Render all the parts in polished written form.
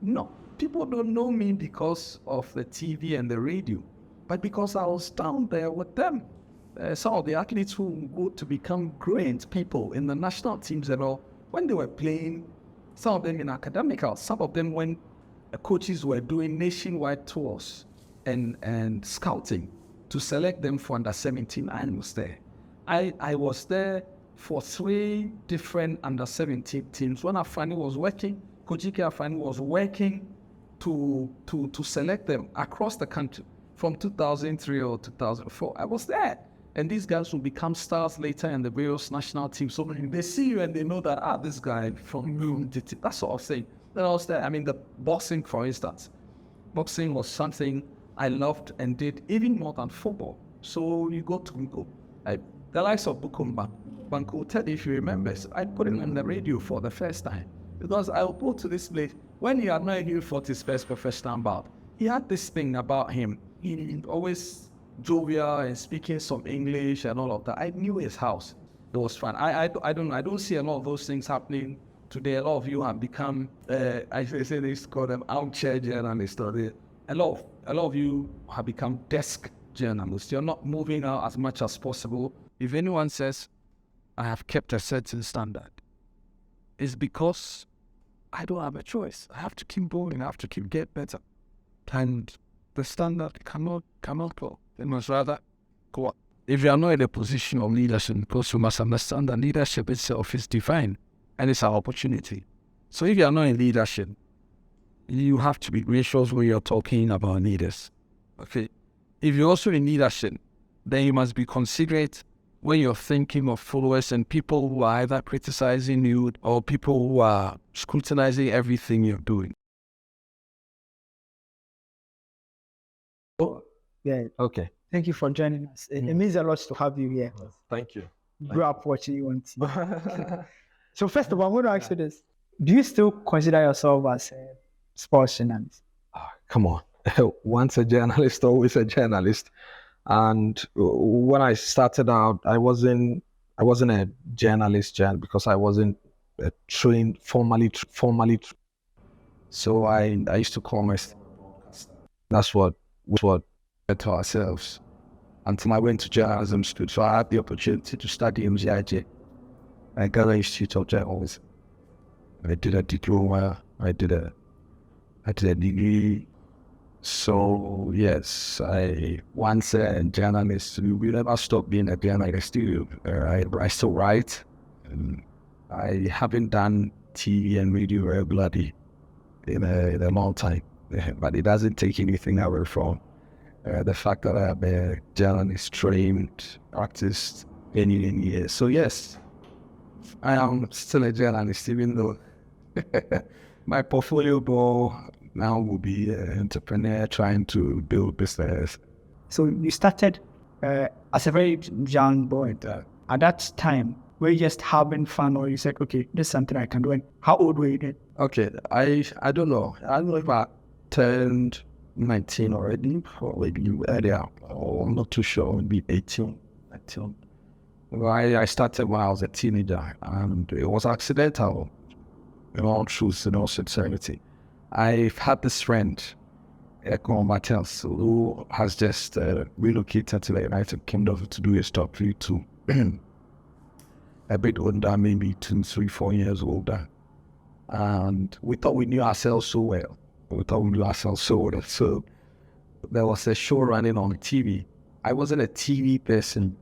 No, people don't know me because of the TV and the radio, but because I was down there with them. Some of the athletes who go to become great people in the national teams and all, when they were playing, some of them in academical, some of them when coaches were doing nationwide tours and scouting to select them for under 17, I was there. I was there for 3 different under 17 teams. When Afani was working, Coach Ike Afani was working to select them across the country from 2003 or 2004. I was there. And these guys will become stars later in the various national teams. So they see you and they know that, this guy from Boom did it. That's what I was saying. Then I was there. I mean, the boxing, for instance. Boxing was something I loved and did even more than football. So you go to Google. The likes of Bukumba, Banco Ted, if you remember, I put him on the radio for the first time. Because I'll go to this place, when he had not even fought his first professional bout, he had this thing about him. He always jovial and speaking some English and all of that. I knew his house. It was fun. I don't see a lot of those things happening today. A lot of you have become, I say they call them armchair journalists. A lot of you have become desk journalists. You're not moving out as much as possible. If anyone says, I have kept a certain standard, it's because I don't have a choice. I have to keep going. I have to keep get better. And the standard cannot go. It must rather go up. If you are not in a position of leadership, because you must understand that leadership itself is divine and it's our opportunity. So if you are not in leadership, you have to be gracious when you're talking about leaders. Okay. If you're also in leadership, then you must be considerate when you're thinking of followers and people who are either criticizing you or people who are scrutinizing everything you're doing. Yeah. Okay. Thank you for joining us. It means a lot to have you here. Thank you. Grew up watching you on TV. So first of all, I'm going to ask you this. Do you still consider yourself as a sports journalist? Come on. Once a journalist, always a journalist. And when I started out, I wasn't a journalist because I wasn't trained formally. So I used to call myself. That's what to ourselves. Until I went to journalism school, so I had the opportunity to study MGIJ. I got an Institute of Journalism. I did a diploma. I did a degree. So yes, once a journalist, we never stop being a journalist. I still write. I haven't done TV and radio regularly in a long time, but it doesn't take anything away from the fact that I'm a journalist, trained artist, many years. So yes, I am still a journalist, even though my portfolio goal now will be an entrepreneur trying to build business. So you started as a very young boy. At that time, were you just having fun, or you said, okay, this is something I can do? And how old were you then? Okay, I don't know. I don't know if I turned 19 already, or maybe earlier, or I'm not too sure, maybe 18, 19. I started when I was a teenager, and it was accidental, in all truth and all sincerity. I've had this friend, Eko Mattels, who has just relocated to the United Kingdom to do his top 3 too. A bit older, maybe 2, 3, 4 years older. And we thought we knew ourselves so well. So there was a show running on TV. I wasn't a TV person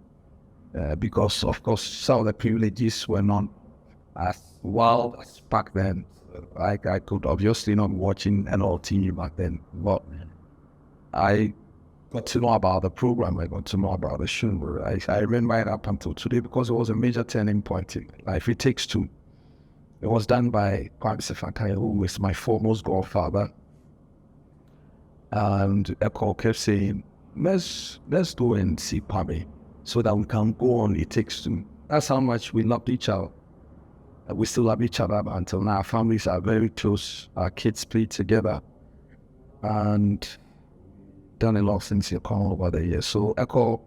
because, of course, some of the privileges were not as wild as back then. I could obviously not be watching an old TV back then, but I got to know about the program. I got to know about the show. I remember it up until today because it was a major turning point in life. It Takes Two. It was done by Kwame Sefakai, who is my foremost godfather. And Eko kept saying, let's go and see Kwame so that we can go on It Takes Two. That's how much we loved each other. We still love each other until now. Our families are very close. Our kids play together. And done a lot since you come over the years. So Eko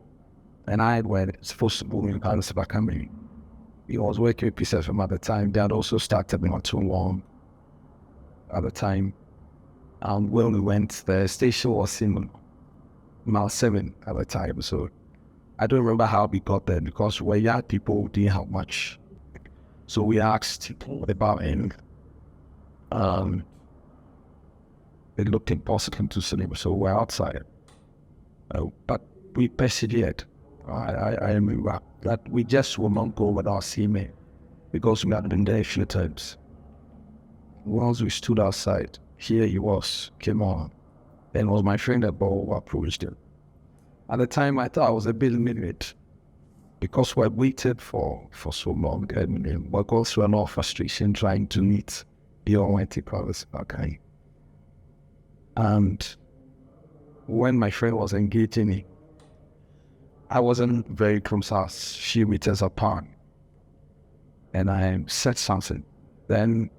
and I were supposed to move in Kwame Sefakai. He was working with PCFM at the time. They had also started not too long at the time. When we went, the station was in Mile 7 at the time. So I don't remember how we got there because we were young people, we didn't have much. So we asked about him. It looked impossible to sleep, so we're outside. But we persevered. I remember that we just will not go without seeing me because we had been there a few times. Once we stood outside, here he was, came on. Then it was my friend that who approached him. At the time, I thought I was a bit limited because we waited for so long. And we're going through a lot of frustration trying to meet the Almighty Powers. Okay. And when my friend was engaging me, I wasn't very close, a few meters apart. And I said something. Then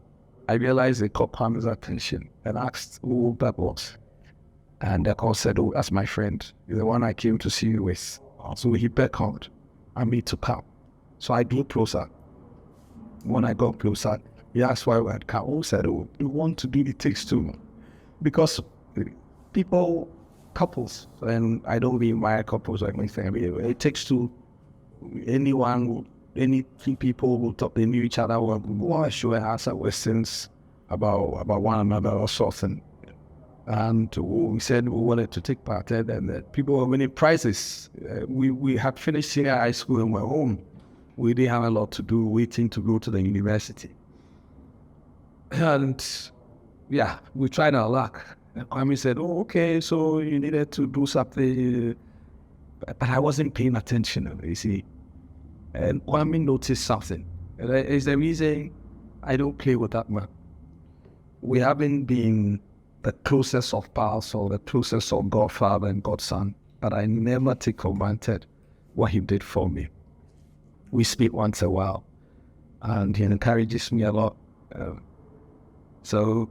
I realized it caught Palmer's attention and asked who that was. And the call said, oh, that's my friend. He's the one I came to see you with. So he beckoned and me to come. So I drew closer. When I got closer, he asked why we had come. Who said, oh, you want to do It Takes Two? Because couples, and I don't mean my couples or anything. It takes two. Any two people who talk, they knew each other, will want to show answer questions about one another or something. And we said we wanted to take part, and people were winning prizes. We had finished senior high school and were home. We didn't have a lot to do, waiting to go to the university. And yeah, we tried our luck. And Kwame said, oh, okay, so you needed to do something. But I wasn't paying attention, you see. And Kwame noticed something. It's the reason I don't play with that man. We haven't been the closest of pals or the closest of Godfather and Godson, but I never take for granted what he did for me. We speak once in a while, and he encourages me a lot. So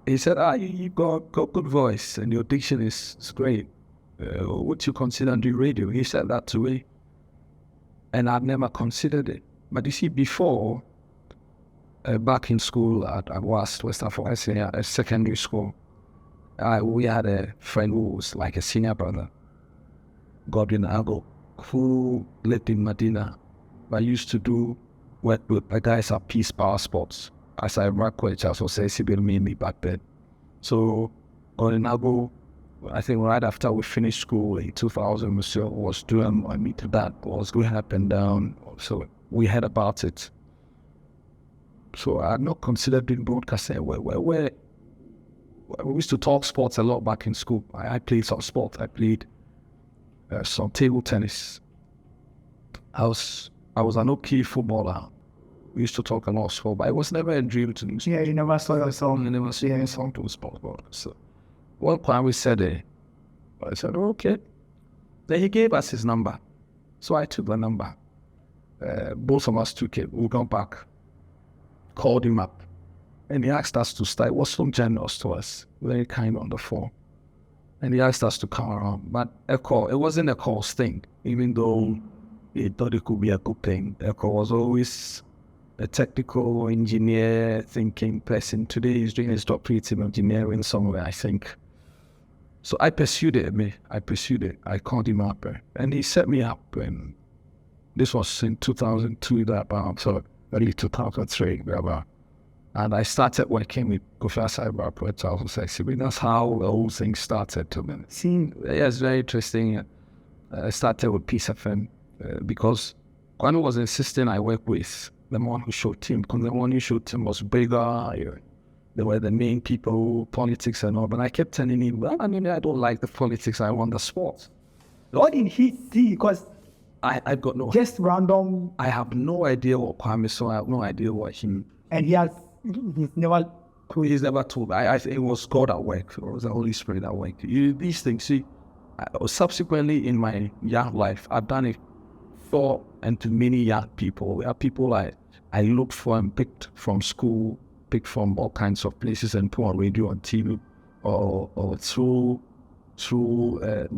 he said, you got good voice and your diction is great. Would you consider doing radio? He said that to me. And I've never considered it. But you see, before, back in school at West Africa, at secondary school, we had a friend who was like a senior brother, Godwin Ago, who lived in Medina. I used to do work with the guys at Peace Power Sports. As I work with, I was saying, mainly back then. So, Godwin Ago, I think right after we finished school in 2000, was doing a meet that was going up and down. So we heard about it. So I had not considered doing broadcasting. We used to talk sports a lot back in school. I played some sport. I played some table tennis. I was an okay footballer. We used to talk a lot of sport, but I was never a dream to do sport. Yeah, you never saw yourself. I never saw myself to sport. So one time we said it. I said, okay. Then he gave us his number. So I took the number. Both of us took it. We got back, called him up, and he asked us to start. He was so generous to us, very kind on the phone. And he asked us to come around. But it wasn't a cost thing, even though he thought it could be a good thing. Echo was always a technical engineer thinking person. Today he's doing his doctorate in engineering somewhere, I think. So I pursued it. I called him up and he set me up. And this was in 2002, so early 2003, whatever. And I started working with Kofi Asaiba for 2006. That's how the whole thing started to me. Yeah, it's very interesting. I started with Peace FM because Kwame was insisting I work with the one who showed team, because the one who showed team was bigger. They were the main people, politics and all. But I kept telling him, well, I don't like the politics. I want the sport. What did he see? Because I got no. Just random. I have no idea what Kwame saw. I have no idea what he. And he's never. He's never told. I think it was God at work. It was the Holy Spirit at work. These things. See, subsequently in my young life, I've done it for and to many young people. There are people I looked for and picked from school, picked from all kinds of places and put on radio and TV, or through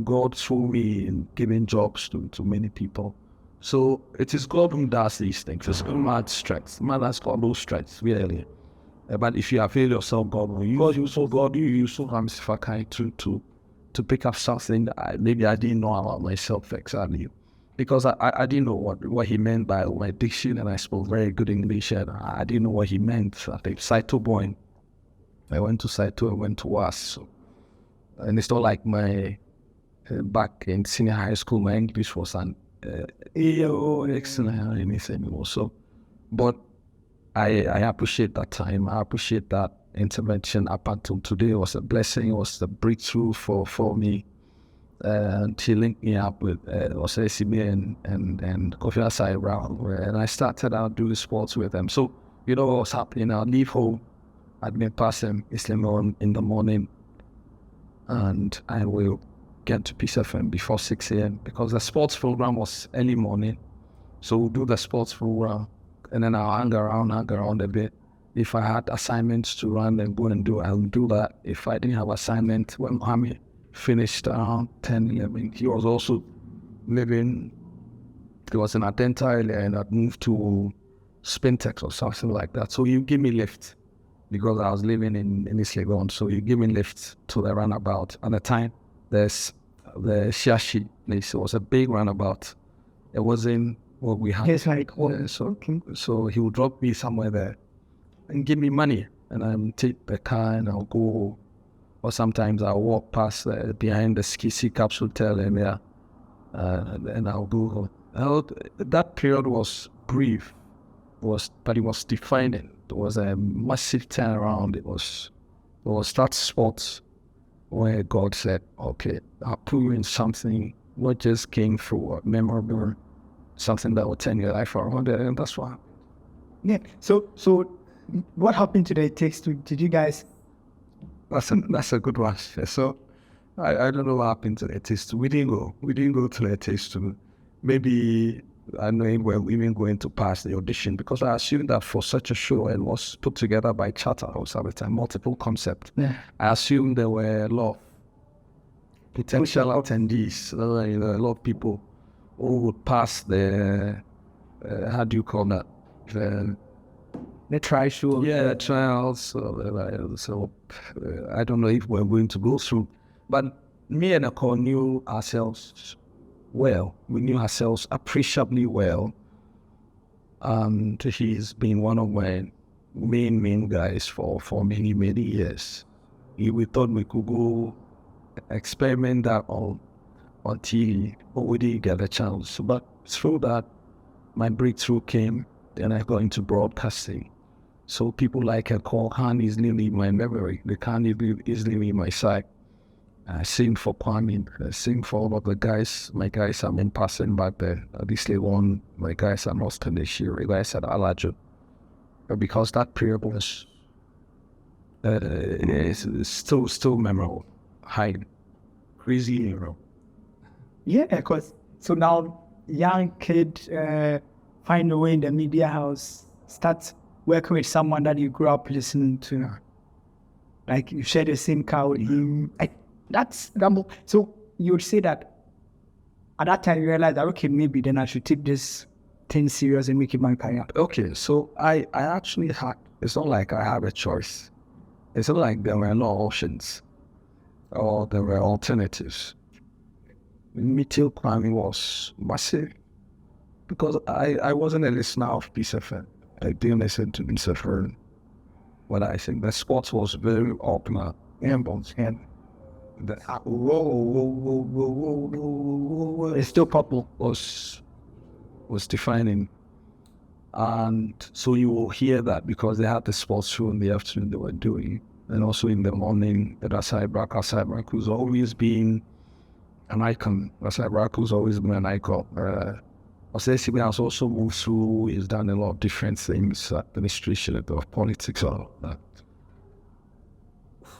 God through me in giving jobs to many people. So it is God who does these things. It's not man's strength. Man has got no strength, really. But if you avail yourself, God will use you. So God, you use so Fakai to pick up something that maybe I didn't know about myself exactly. Because I didn't know what he meant by my diction, and I spoke very good English, and I didn't know what he meant. I think Saito boy. I went to Saito, I went to WAS. So, and it's not like my back in senior high school, my English was an excellent or anything also. But I appreciate that time. I appreciate that intervention up until today. It was a blessing. It was a breakthrough for me. She linked me up with ACB and Kofi Asai Brown, and I started out doing sports with them. So, you know what was happening? I'd leave home, I'd be passing Islam in the morning, and I will get to Peace FM before 6 a.m. because the sports program was early morning. So we'll do the sports program, and then I'll hang around a bit. If I had assignments to run and go and do, I'll do that. If I didn't have assignment, when Mohammed finished around 10, 11, he was also living, he was in Atenta earlier, and I'd moved to Spintex or something like that. So you give me lift because I was living in East Legon. So you give me lift to the runabout. At the time, there's the Shashi place. It was a big runabout. It wasn't what we had. Yes, like, so he would drop me somewhere there and give me money, and I'll take the car and I'll go. Or sometimes I'll walk past behind the Skisi Capsule Hotel area, and I'll go. That period was brief, but it was defining. It was a massive turnaround. It was that spot where God said, "Okay, I'll put you in something what just came through, a memorable, something that will turn your life around," and that's what happened. Yeah. So what happened to the Takes Two? Did you guys? That's a good one. So I don't know what happened to the Taste Two. We didn't go to the Taste Two. Maybe I know we're even going to pass the audition because I assumed that for such a show, it was put together by Charterhouse at the time, multiple concept. Yeah. I assumed there were a lot of potential attendees, a lot of people who would pass the how do you call that? The trial. Yeah, the trials. So I don't know if we're going to go through. But me and Akon knew ourselves well. We knew ourselves appreciably well. And he's been one of my main guys for many, many years. We thought we could go experiment that on TV, but we didn't get a chance. But through that, my breakthrough came, and I got into broadcasting. So people like Akon can't easily leave my memory. They can't easily leave my sight. I sing for Kwame, I sing for all of the guys. My guys are in passing back there. Obviously one, my guys are not finished here. My guys at Alajo. Because that period was still memorable. High, crazy hero. Yeah, because so now young kid find a way in the media house, starts working with someone that you grew up listening to. Like you share the same car with him. That's Rambo. So you would say that at that time you realized that okay, maybe then I should take this thing serious and make it my career. Okay, so I actually had, it's not like I had a choice. It's not like there were no options or there were alternatives. Metil Kwame was massive because I wasn't a listener of Peace FM. I didn't listen to Peace FM. What I think the sports was very open and the it's still couple was defining. And so you will hear that because they had the sports show in the afternoon they were doing, and also in the morning that Asai Brak who's always been an icon. Asai Brak who's always been an icon. Osesi has also moved through, he's done a lot of different things, administration of politics, all of that.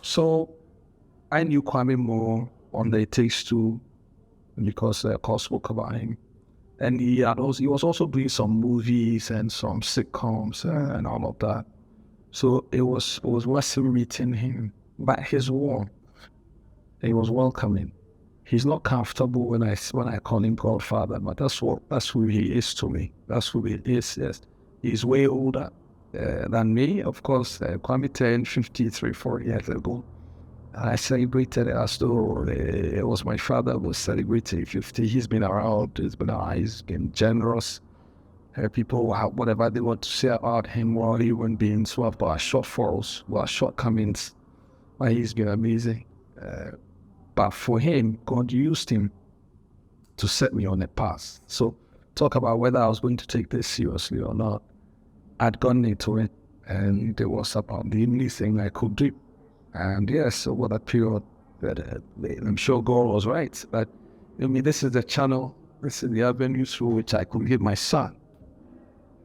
So I knew Kwame more on the It Takes Two because Cole spoke about him. And he was also doing some movies and some sitcoms and all of that. So it was worth meeting him. But his warmth, he was welcoming. He's not comfortable when I call him Godfather, but that's who he is to me. That's who he is. Yes, he's way older. than me. Of course, Kwame turned 53, 4 years ago. I celebrated it as though it was my father who was celebrating 50. He's been around, he's been generous. People have whatever they want to say about him, while human beings who have our shortfalls, who are shortcomings. But he's been amazing. But for him, God used him to set me on a path. So talk about whether I was going to take this seriously or not. I'd gone into it, and it was about the only thing I could do. And yes, over that period, I'm sure God was right. But this is the channel, this is the avenue through which I could give my son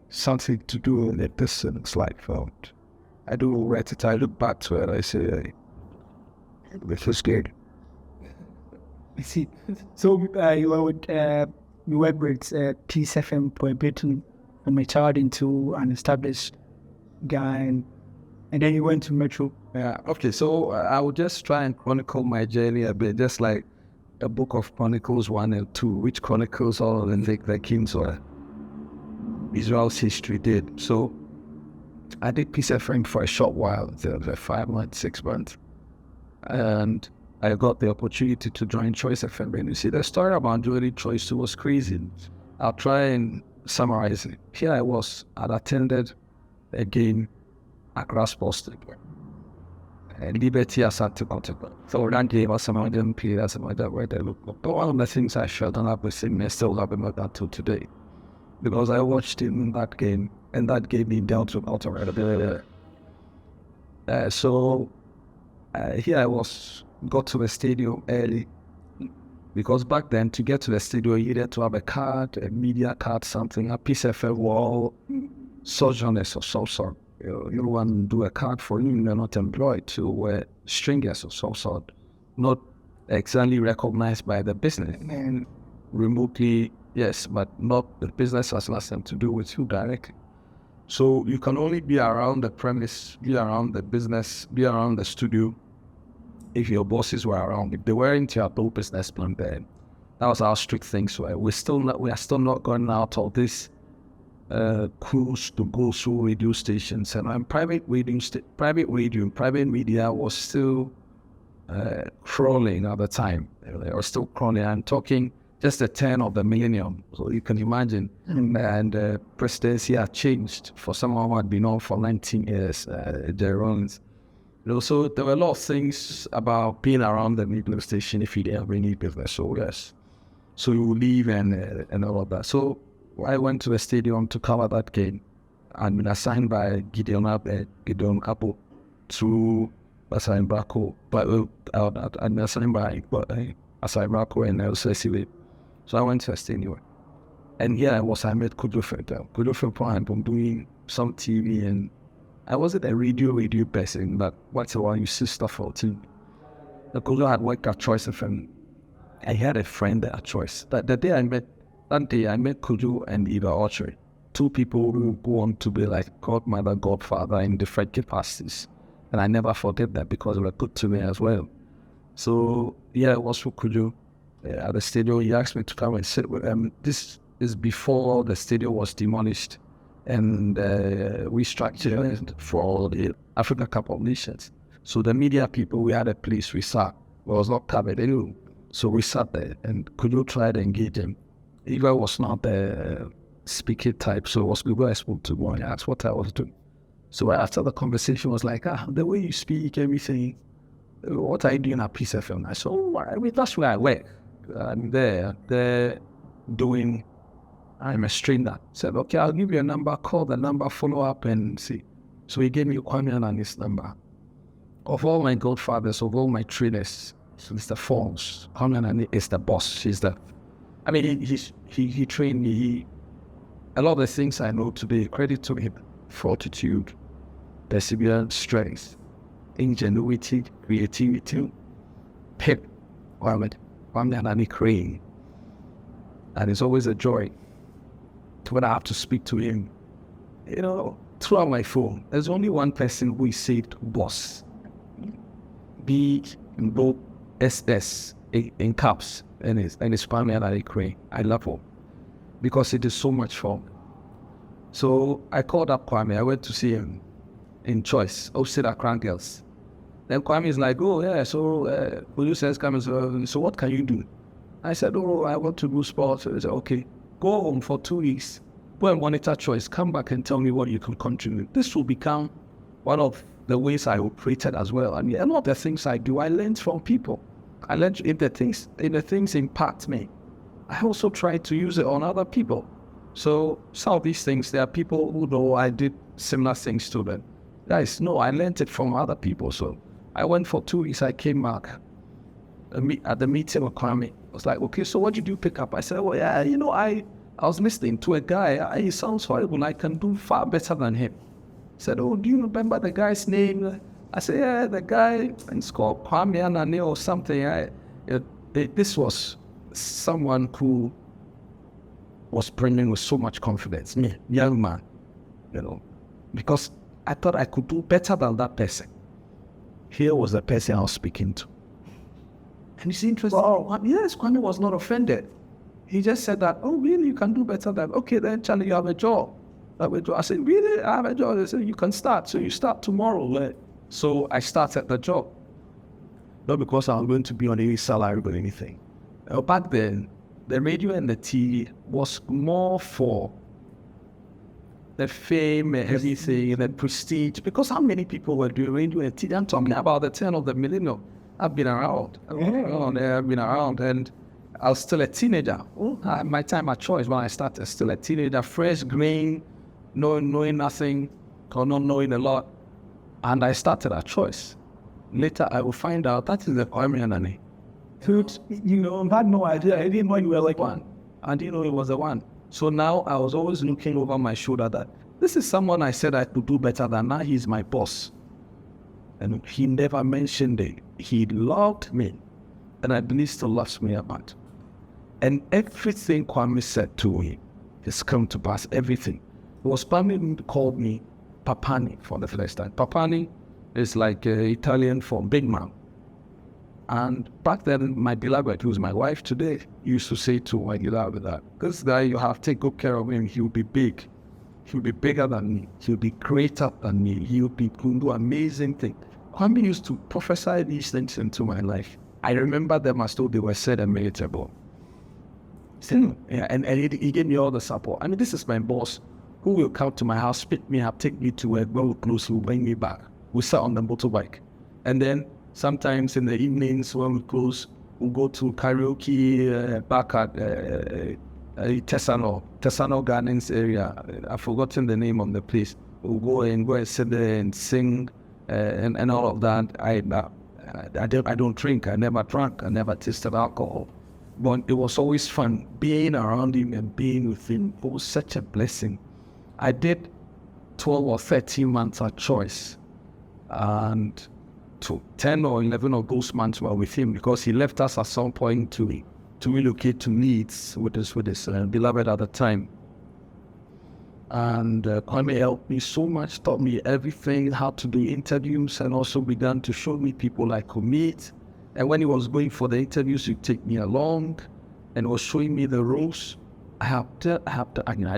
something to do in a person's life. I do regret it. I look back to it, I say, this is good. I see. So you worked with Peace FM for a bit and matured into an established guy, and then you went to Metro. Yeah, okay, so I will just try and chronicle my journey a bit, just like a book of Chronicles 1 and 2, which chronicles all of the kings of Israel's history did. So I did Peace FM for a short while, 5 months, 6 months, and I got the opportunity to join Choice FM. And you see, the story about joining Choice was crazy. I'll try and summarize it. Here I was, I'd attended a game at Sports Stadium. Liberty Asante Contable. So that game was some of them played as some of that where they look. But one of the things I felt and with him, I still have him about that till today. Because I watched him in that game, and that gave me down to alter. So here I was, got to the stadium early. Because back then, to get to the stadium, you needed to have a card, a media card, something, a Peace FM wall, sojourners of some sort. You want to do a card for you, you're not employed to wear stringers of some sort, not exactly recognized by the business. And remotely, yes, but not the business has nothing to do with you directly. So you can only be around the premise, be around the business, be around the studio if your bosses were around. If they weren't, you had no business plan then. That was how strict things were. We are still not going out of this cruise to go through radio stations, and private media was still crawling at the time. They were still crawling. I'm talking just the turn of the millennium, so you can imagine. And presidency had changed for someone who had been on for 19 years, Jerry Rollins. So there were a lot of things about being around the radio station if you didn't have any business. So yes, so you leave and all of that. So I went to the stadium to cover that game, and been assigned by Gideon Apple to Assign Bracco, but and assigned by Assign Bracco and LCCW. So I went to the stadium, and here I met Kudu I'm doing some TV, and I wasn't a radio person, but once in a while you see stuff on TV. The Kudu had worked at Choice FM. I had a friend at Choice. That day I met Kudu and Eva Archery, two people who go on to be like godmother, godfather in different capacities. And I never forget that because they were good to me as well. So, yeah, it was for Kudu at the stadium. He asked me to come and sit with him. This is before the stadium was demolished and restructured for the Africa Cup of Nations. So the media people, we had a place we sat. It was not covered anyway. So we sat there and Kudu tried to engage him. Eva was not the speaking type, so it was people I spoke to when I asked what I was doing. So after the conversation was like, the way you speak, everything, what are you doing at Peace FM? I said, that's where I work. I'm there doing, I'm a stranger. I said, okay, I'll give you a number, call the number, follow up and see. So he gave me Kwame and his number. Of all my godfathers, of all my trainers, Mr. Fons, Kwame is the boss. He trained me. A lot of the things I know today, credit to him. Fortitude, perseverance, strength, ingenuity, creativity, pep, Kwame Crane. And it's always a joy when I have to speak to him. Throughout my phone, there's only one person who is saved boss. B in both SS in caps. And it's Kwame Crane. I love him because it is so much fun. So I called up Kwame. I went to see him in Choice, opposite Accra Girls. Then Kwame is like, oh yeah, so producer says, Kwame, so what can you do? I said, oh, I want to do sports. So he said, okay, go home for 2 weeks, go and monitor Choice, come back and tell me what you can contribute. This will become one of the ways I operated as well. I mean, a lot of the things I do, I learned from people. I learned if the things impact me, I also try to use it on other people. So some of these things, there are people who know I did similar things to them. Guys, no, I learned it from other people. So I went for 2 weeks, I came back at the meeting with Kwame. I was like, okay, so what did you pick up? I said, well, yeah, I was listening to a guy. He sounds horrible. I can do far better than him. He said, oh, do you remember the guy's name? I said, yeah, the guy, it's called Kwame Anane or something. This was someone who was bringing with so much confidence, me, young man, because I thought I could do better than that person. Here was the person I was speaking to. And it's interesting. Wow. Yes, Kwame was not offended. He just said that, oh, really, you can do better than, okay, then Charlie, you have a job. I said, really, I have a job. They said, you can start. So you start tomorrow. So I started the job. Not because I was going to be on any salary or anything. Back then, the radio and the TV was more for the fame and everything, and the prestige. Because how many people were doing radio and TV? I'm talking about the turn of the millennium. I've been around. And I was still a teenager. My time at Choice, when I started, still a teenager, fresh, green, knowing nothing, or not knowing a lot. And I started at Choice. Later, I will find out that is the Kwame Anane. Had no idea. I didn't know you were like one. I didn't know he was the one. So now I was always looking over my shoulder that this is someone I said I could do better than. Now he's my boss. And he never mentioned it. He loved me. And I believe still loves me about. And everything Kwame said to him has come to pass. Everything. It was Kwame who called me Papani for the first time. Papani is like Italian for big man. And back then, my beloved, who's my wife today, used to say to my beloved that this guy, you have to take good care of him. He'll be big. He'll be bigger than me. He'll be greater than me. He'll do amazing things. Kwame used to prophesy these things into my life. I remember them as though they were said and meritable. And he gave me all the support. I mean, this is my boss who will come to my house, pick me up, take me to where we're close, will bring me back. We sat on the motorbike. And then sometimes in the evenings when we close, we'll go to karaoke back at Tesano Gardens area. I've forgotten the name of the place. We'll go and sit there and sing and all of that. I don't drink. I never drank. I never tasted alcohol. But it was always fun being around him and being with him. It was such a blessing. I did 12 or 13 months at Choice. And 10 or 11 of those months were with him because he left us at some point to relocate to Leeds with his beloved at the time. And Kwame helped me so much, taught me everything, how to do interviews, and also began to show me people I could meet. And when he was going for the interviews, he'd take me along and was showing me the rules. I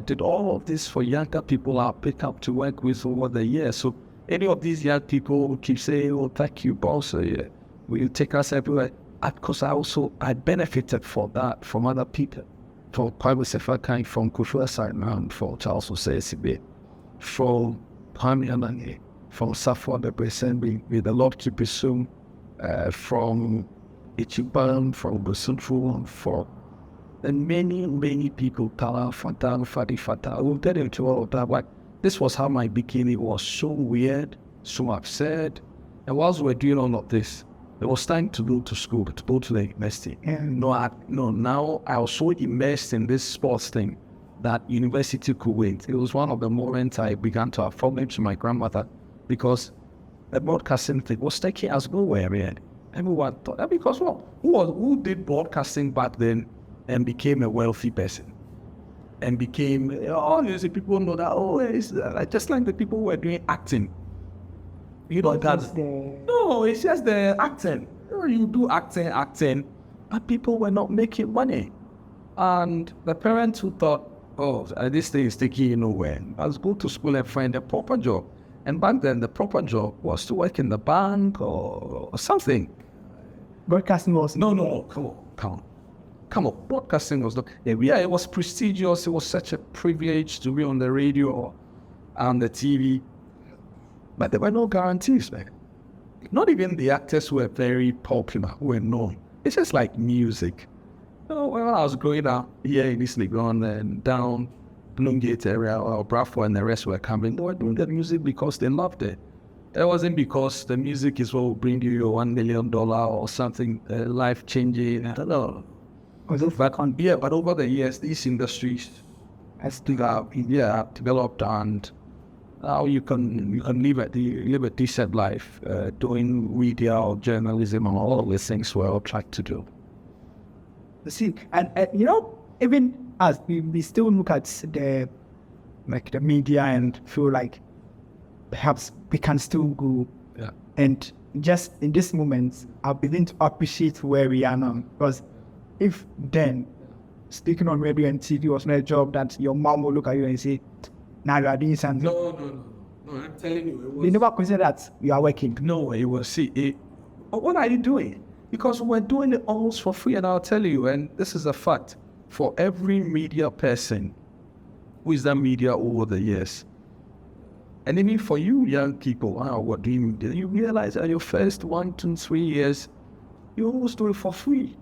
did all of this for younger people I pick up to work with over the years. So any of these young people who keep saying, oh, thank you, boss, will you take us everywhere? Because I benefited from that from other people. From Kwame Sefakai, from Kofi Asaiman, from Charles Osei, from Kwame Anane, from Safwa the President, may the Lord keep his soul, from Ichiban, from Bosunfu, and many people, Tala, Fata, Fadi, Fata. We'll get into all of that, but this was how my beginning was so weird, so upset. And whilst we were doing all of this, it was time to go to school, to go to the university. Now I was so immersed in this sports thing that university could wait. It was one of the moments I began to have problems to my grandmother because the broadcasting thing was taking us nowhere, man. Everyone thought that because who did broadcasting back then and became a wealthy person? And became, people know that, it's just like the people who were doing acting. No, it's just the acting. You do acting, but people were not making money. And the parents who thought oh, this thing is taking you nowhere. I was go to school and find a proper job. And back then, the proper job was to work in the bank or something. Broadcasting was No, come on. Broadcasting was not. Yeah, it was prestigious. It was such a privilege to be on the radio or on the TV. But there were no guarantees, man. Not even the actors were very popular, were known. It's just like music. When I was growing up here in East Legon and down Bloomgate area or Bradford and the rest were coming, they were doing the music because they loved it. It wasn't because the music is what will bring you your $1 million or something life-changing. I don't know. But over the years, these industries have developed, and now you can live a decent life doing media or journalism and all of these things we're all trying to do. See, and even as we still look at the media and feel like perhaps we can still go. Yeah. And just in this moment, I begin to appreciate where we are now. Because if then speaking on radio and TV was not a job that your mom will look at you and say, now you are doing something. No, I'm telling you, it was... They never consider that you are working. No, it was, what are you doing? Because we're doing it almost for free, and I'll tell you, and this is a fact, for every media person who is that media over the years, and even for you young people, what do you realize that your first 1, 2, 3 years, you almost do it for free.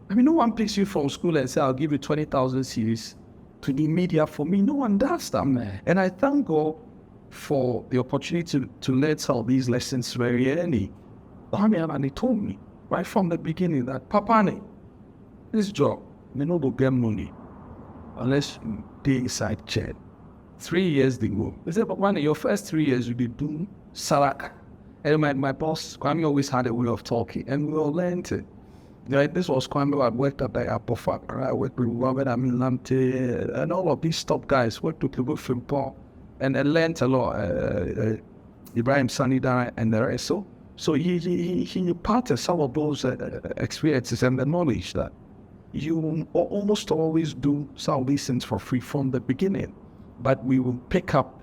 I mean, no one picks you from school and says, I'll give you 20,000 cedis to do media for me. No one does that, man. And I thank God for the opportunity to learn some of these lessons very early. And they told me right from the beginning that, Papa, this job, may not go get money unless you stay inside chair. 3 years they go. They said, Papa, your first 3 years you'll be doing Saraka. And my boss, Kwame, always had a way of talking, and we all learned it. This was Kwame. I worked at the Apofa. I worked with Robert Lamte, and all of these top guys. Worked with people from Paul, and I learned a lot. Ibrahim Sanida and the rest. So he imparted some of those experiences and the knowledge that you almost always do some of these things for free from the beginning, but we will pick up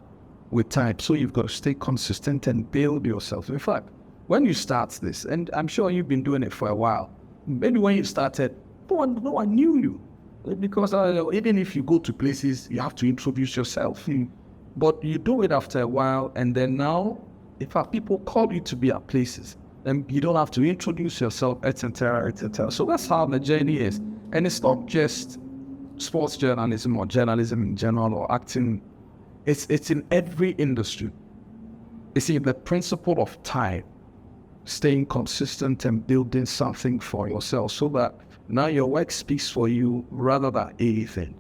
with time. So you've got to stay consistent and build yourself. In fact, when you start this, and I'm sure you've been doing it for a while, maybe when you started, no one knew you. Because even if you go to places, you have to introduce yourself. But you do it after a while, and then now, in fact, people call you to be at places, and you don't have to introduce yourself, etc., etc. So that's how the journey is. And it's not just sports journalism or journalism in general or acting. It's in every industry. You see, the principle of time, staying consistent and building something for yourself so that now your work speaks for you rather than anything.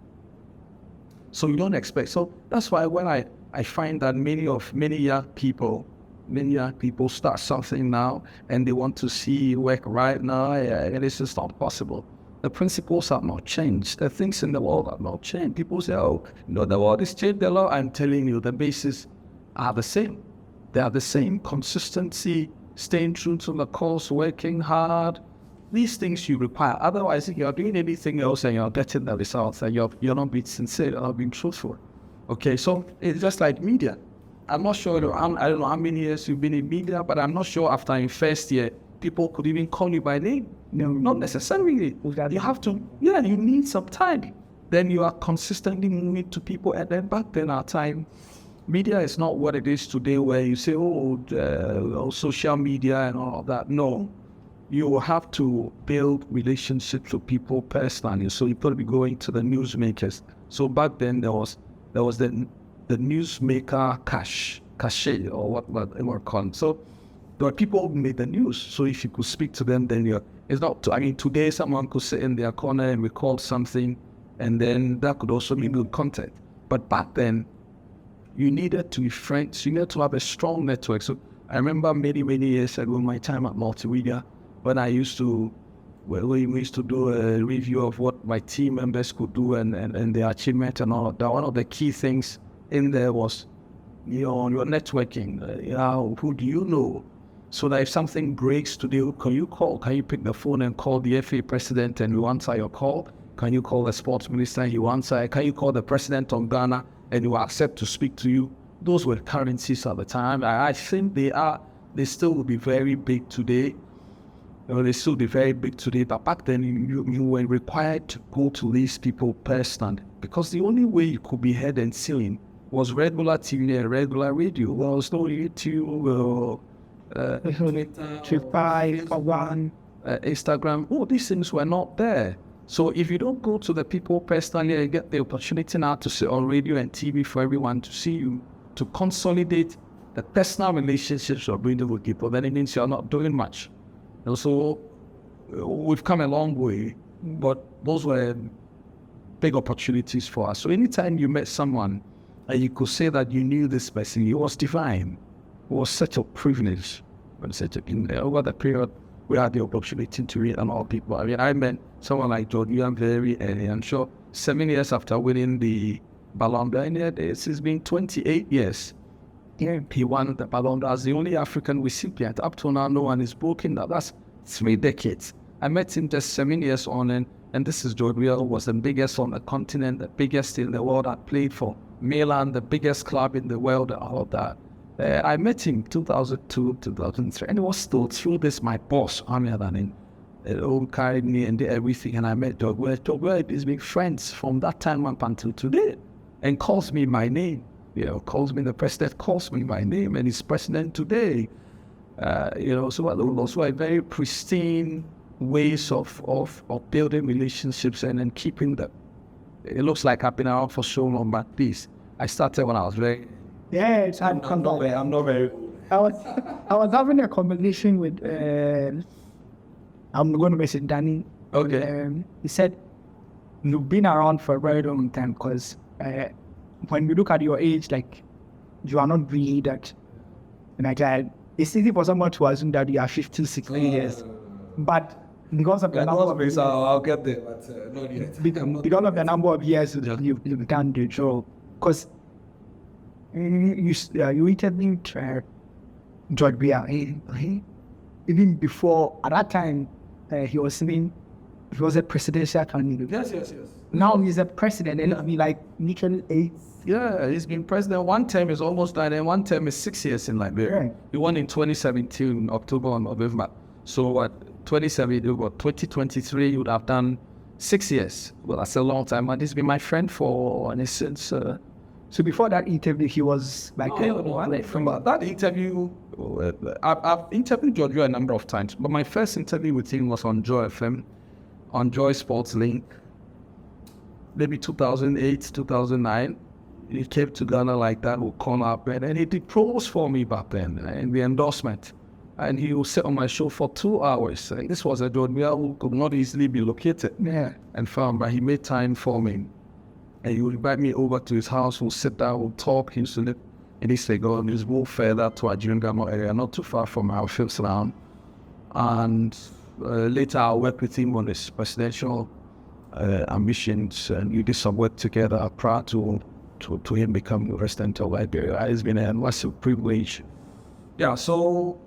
So you don't expect. So that's why when I find that many young people start something now and they want to see work right now, and it's just not possible. The principles have not changed. The things in the world have not changed. People say, the world has changed a lot. I'm telling you, the bases are the same. They are the same. Consistency, staying true to the course, working hard. These things you require. Otherwise, if you're doing anything else and you're getting the results and you're not being sincere, you're not being truthful. Okay, so it's just like media. I'm not sure, I don't know how many years you've been in media, but I'm not sure after your first year, people could even call you by name. No, not necessarily. You have to, you need some time. Then you are consistently moving to people. And then back then our time, media is not what it is today where you say, social media and all of that. No, you have to build relationships with people personally. So you've got to be going to the newsmakers. So back then there was the newsmaker cachet or what they were called. So there were people who made the news. So if you could speak to them, then it's not, today someone could sit in their corner and record something, and then that could also be good content. But back then, you needed to be friends. You needed to have a strong network. So I remember many, many years ago, my time at Multimedia, when we used to do a review of what my team members could do and their achievement and all of that. One of the key things in there was, your networking. Who do you know? So that if something breaks today, can you call? Can you pick the phone and call the FA president and we answer your call? Can you call the sports minister? He will answer. Can you call the president of Ghana? And he will accept to speak to you. Those were currencies at the time. I think they still will be very big today. They still be very big today, but back then you were required to go to these people personally, because the only way you could be heard and seen was regular TV and regular radio. There was no YouTube, Instagram. All these things were not there. So if you don't go to the people personally and get the opportunity now to sit on radio and TV for everyone to see you, to consolidate the personal relationships you're building with people, then it means you're not doing much. And so we've come a long way, but those were big opportunities for us. So anytime you met someone and you could say that you knew this person, it was divine. It was such a privilege. Over the period, we had the opportunity to meet a lot of people. I mean, I met someone like Jordan very early. I'm sure 7 years after winning the Ballon d'Or, it's been 28 years. Yeah, he won the Ballon d'Or as the only African recipient. Up to now, no one is broken that. That's 3 decades. I met him just 7 years on, and this is Jordan, who was the biggest on the continent, the biggest in the world. I played for Milan, the biggest club in the world, and all that. I met him 2002, 2003, and it was still through this, my boss, Amir Danin, who carried me and did everything, and I met Jordan. Jordan has been friends from that time up until today, and calls me my name. Calls me, the president calls me by name, and he's president today. So those were very pristine ways of building relationships and then keeping them. It looks like I've been around for so long, but please, I started when I was very... Yeah, I'm not very... I was having a conversation with, I'm going to mention Danny. Okay. He said, you've been around for a very long time, because when you look at your age, like, you are not really that, like, it's easy for someone to assume that you are 15, 16 years. But because of the number of years, I'll get there, but not yet. Because of the number of years you've done the job, because you interviewed George Weah. Even before, at that time, he was a presidential candidate. Yes. Now he's a president, and it'll be like literally 8. Yeah, he's been president. One term is almost done, and one term is 6 years in Liberia. Right. He won in 2017, October and November. So at 2023, he would have done 6 years. Well, that's a long time, and he's been my friend for, and since... So before that interview, he was like... From that interview, I've interviewed George a number of times, but my first interview with him was on Joy FM, on Joy Sports Link, maybe 2008, 2009. He came to Ghana like that, would call up, and he did promos for me back then, in the endorsement. And he would sit on my show for 2 hours. This was a George who could not easily be located and found, but he made time for me. And he would invite me over to his house, we'll sit down, we'll talk. He used to live in East Legon, and he's moved further to our Gamo area, not too far from our fifth round. And later I worked with him on his presidential ambitions, and we did some work together prior to him becoming president of Liberia. It's been a massive privilege. Yeah, so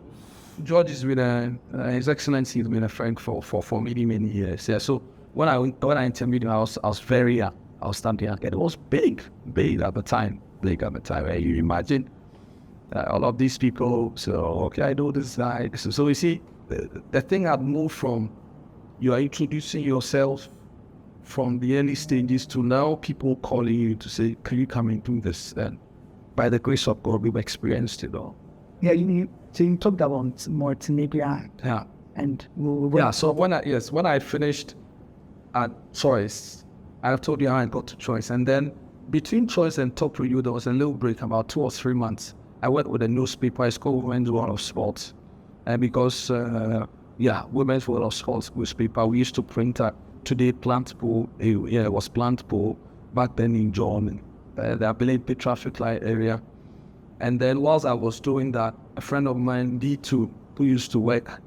George has been His Excellency has been a friend for many, many years. Yeah, so when I interviewed him, I was very young. I was standing young, and it was big at the time. You imagine all of these people. So okay, I know this guy. So you see, the thing had moved from you are introducing yourself from the early stages to now people calling you to say, can you come and do this? And by the grace of God, we've experienced it all. Yeah, so you talked about multimedia. Yeah. And so when I finished at Choice, I told you how I got to Choice. And then between Choice and Top Radio, there was a little break, about 2 or 3 months. I went with a newspaper. It's called Women's World of Sports. And because, Women's World of Sports newspaper, we used to print at Today Plantpool. It was Plantpool back then in John, the Ability Traffic Light area. And then whilst I was doing that, a friend of mine, D2, who used to work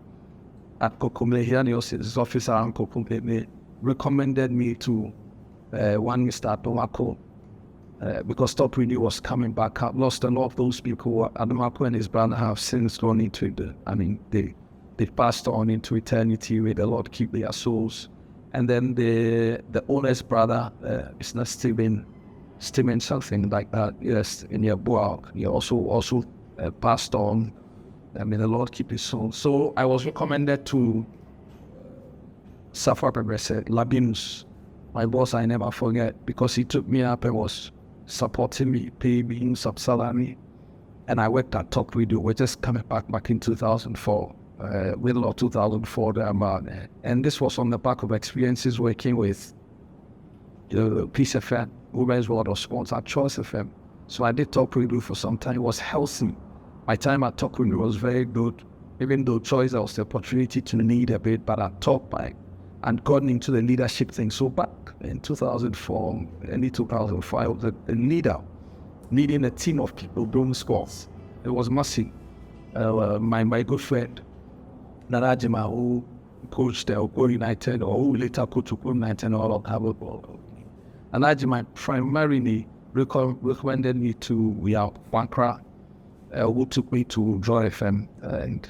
at Kokomle here, his office around Kokomle, recommended me to one Mr. Adomako, because Top Radio was coming back. I've lost a lot of those people. Adomako and his brother have since gone into they passed on into eternity. May the Lord keep their souls And then the owner's brother, is not Stephen something like that. Yes, in your book, he also passed on. I mean, the Lord keep his soul. So I was recommended to Safa Progressive Labinus, my boss. I never forget, because he took me up and was supporting me, paying me some salary, and I worked at Top Radio. We're just coming back in 2004. Middle of 2004, and this was on the back of experiences working with Peace FM, Women's World of Sports at Choice FM. So I did Top Radio for some time. It was healthy. My time at Top Radio was very good, even though Choice, there was the opportunity to lead a bit, but at Top, and gotten into the leadership thing. So back in 2004, early 2005, I was a leader, leading a team of people doing sports. It was massive. My good friend, Narajima, who coached Oko United, or who later coached Oko United and all of that. Narajima primarily recommended me to Wankra, who took me to Joy FM, and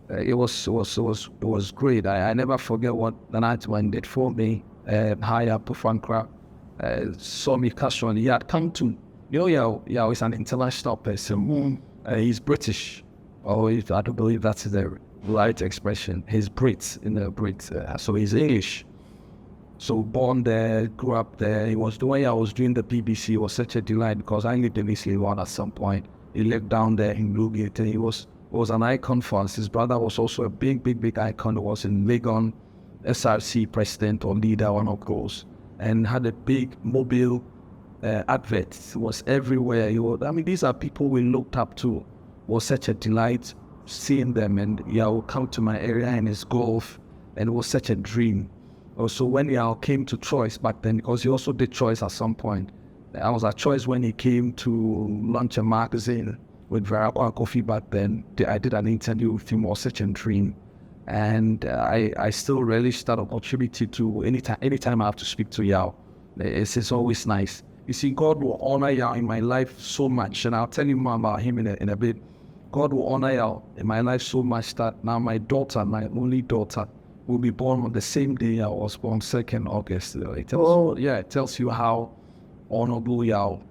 it was great. I never forget what Narajima did for me. High up to Wankra, saw me casually. He had come to, he's an international person. He's British. I don't believe that's the right expression. He's Brit, so he's English. So born there, grew up there. He was the way I was doing the BBC was such a delight, because I lived in East Legon at some point. He lived down there in Newgate, and he was an icon for us. His brother was also a big icon. He was in Legon, SRC president or leader, one of those, and had a big mobile advert. It was everywhere. These are people we looked up to. It was such a delight seeing them, and would come to my area and his golf, and it was such a dream. Also, when came to Choice back then, because he also did Choice at some point. I was at Choice when he came to launch a magazine with Verakwa Coffee back then. I did an interview with him. It was such a dream. And I still relish that opportunity to, anytime I have to speak to Yao, it's always nice. You see, God will honor Yao in my life so much, and I'll tell you more about him in a bit. God will honor Yao in my life so much that now my daughter, my only daughter, will be born on the same day I was born, 2nd August. It tells you how honorable Yao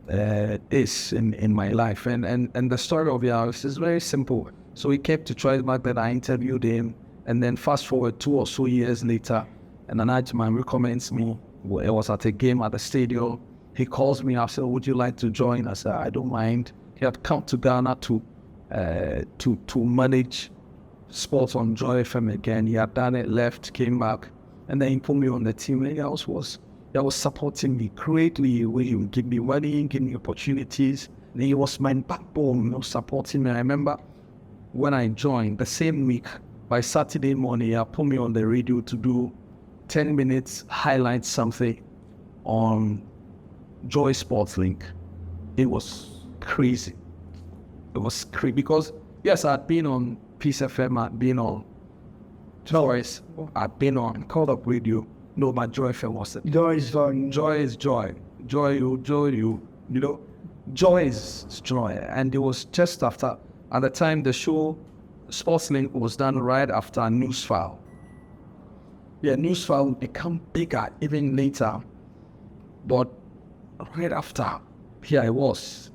is in my life. And the story of Yao is very simple. So he came to Choice back then. I interviewed him, and then fast forward 2 or so years later, and an Ajman recommends me. It was at a game at the stadium. He calls me up, said, "Would you like to join?" I said, "I don't mind." He had come to Ghana to manage sports on Joy FM again. He had done it, left, came back, and then he put me on the team. And he was supporting me greatly. He would give me money, give me opportunities. And he was my backbone, supporting me. I remember when I joined, the same week, by Saturday morning, he put me on the radio to do 10 minutes, highlight something on Joy Sports Link. It was crazy. It was crazy because, yes, I'd been on Peace FM, I'd been on Choice, I'd been on Call Up Radio. No, but Joy FM wasn't. Joy is joy. Joy is joy. Joy, joy is joy. And it was just after, at the time, the show Sports Link was done right after Newsfile. Yeah, Newsfile would become bigger even later. But right after, here I was.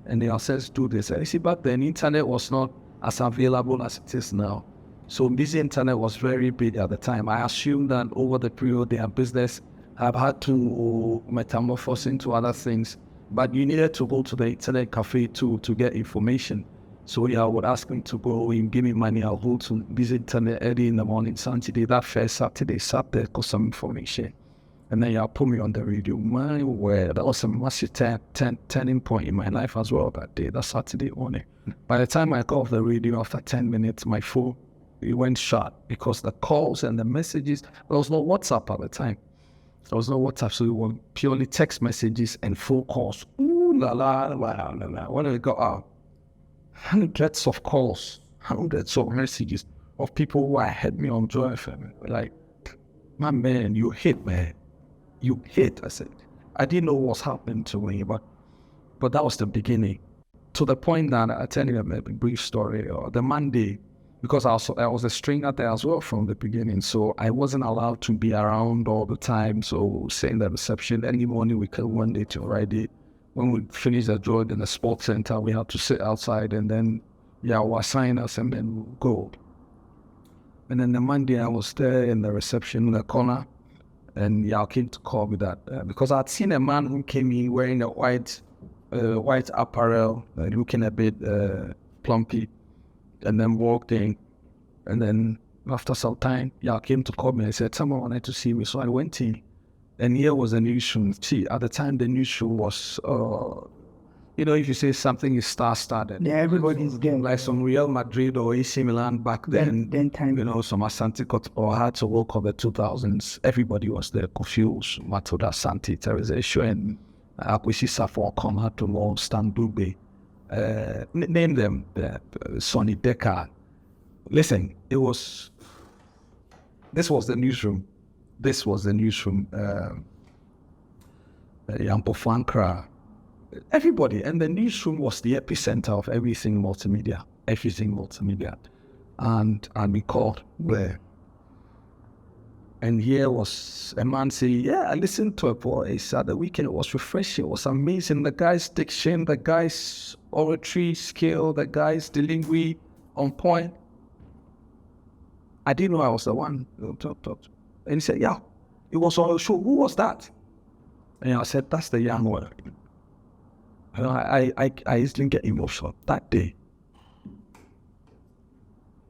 And they said, do this. And you see, back then, internet was not as available as it is now. So this internet was very big at the time. I assume that over the period, their business have had to metamorphose into other things. But you needed to go to the internet cafe to get information. So I would ask him to go and give me money. I'll go to this internet early in the morning, Saturday, that first Saturday, sat there, got some information. And then put me on the radio. My word, that was a massive turning point in my life as well that day, that Saturday morning. By the time I got off the radio after 10 minutes, my phone, it went shut because the calls and the messages, there was no WhatsApp at the time. There was no WhatsApp, so it was purely text messages and phone calls. Ooh, la la la la la. When I got out, hundreds of calls, hundreds of messages of people who had me on Joy FM. Like, my man, you hit, man. You hit. I said, I didn't know what was happening to me, but that was the beginning. To the point that I tell you a brief story. The Monday, because I was a stringer there as well from the beginning. So I wasn't allowed to be around all the time. So saying the reception, any morning we came Monday to Friday. When we finished the job in the sports center, we had to sit outside and then, we'll assign us and then we'll go. And then the Monday I was there in the reception in the corner, and I came to call me that because I'd seen a man who came in wearing a white apparel, looking a bit plumpy, and then walked in. And then after some time, came to call me and said someone wanted to see me. So I went in, and here was a newsroom. See, at the time the newsroom was, if you say something is star-studded. Yeah, everybody's there. Like some Real Madrid or AC Milan back then. Time. Some Asante or had to work of the 2000s. Everybody was there. Kofius, Matoda, Santi, Teresa Shuen, Akwesi Safon, Komatumo, Stan Dube. Name them, Sonny Decker. Listen, this was the newsroom. Yampo Fankra, everybody. And the newsroom was the epicenter of everything multimedia. And we called there. And here was a man saying, I listened to a voice at the weekend. It was refreshing. It was amazing. The guy's diction, the guy's oratory skill, the guy's delivery on point. I didn't know I was the one. And he said, it was on the show. Who was that? And I said, that's the young one. And I easily get emotional that day.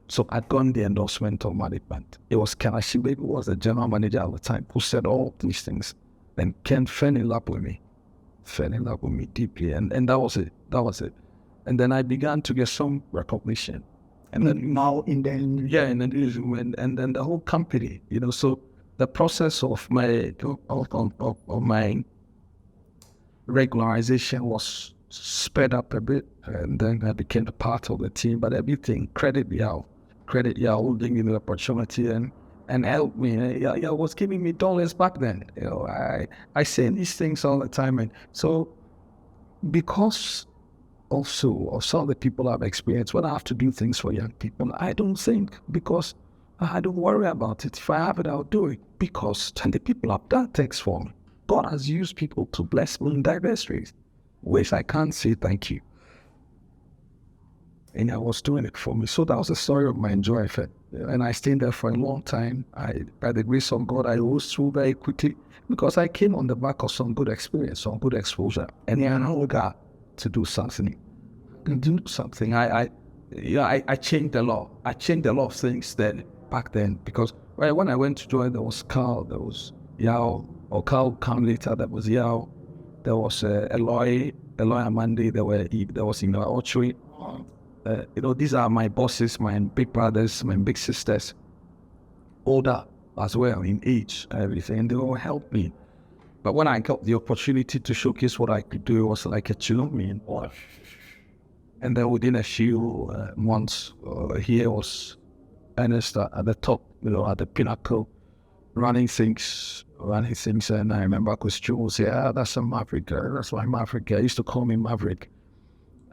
So I got the endorsement of management. It was Kanashibe, who was the general manager at the time, who said all these things. And Ken fell in love with me deeply. And that was it. And then I began to get some recognition. And then now in the newsroom, and then the whole company, so the process of my regularization was sped up a bit, and then I became a part of the team. But everything, credit Yao holding me the opportunity and helped me. Yao was giving me dollars back then. I say these things all the time, and so because also of some of the people I've experienced when I have to do things for young people, I don't think, because I don't worry about it. If I have it, I'll do it, because the people have done things for me. God has used people to bless me in diverse ways I can't say thank you. And I was doing it for me. So that was the story of my Joy Effect. And I stayed there for a long time. By the grace of God, I rose through very quickly because I came on the back of some good experience, some good exposure. And I know God to do something. I changed a lot. I changed a lot of things back then, because when I went to join, there was Carl, there was Yao, or Carl came later, there was Yao, there was Eloy Amandi, there was Ochui. These are my bosses, my big brothers, my big sisters, older as well in age and everything, and they all helped me. But when I got the opportunity to showcase what I could do, it was like a tsunami. And then within a few months, here was Ernest at the top, at the pinnacle, running things. And I remember because Jules, that's a Maverick, that's my Maverick. I used to call me Maverick.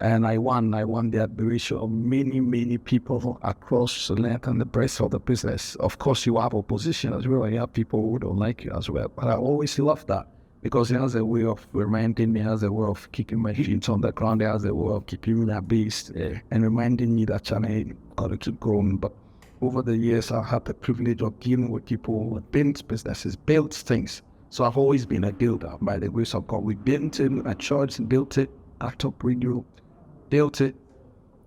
And I won the admiration of many, many people across the length and the breadth of the business. Of course, you have opposition as well. You have people who don't like you as well. But I always love that, because it has a way of reminding me, has a way of keeping my feet on the ground, it has a way of keeping me abased and reminding me that I got to keep growing. But over the years, I've had the privilege of dealing with people who build businesses, build things. So I've always been a builder by the grace of God. We built it at church, built it at Top Radio, built it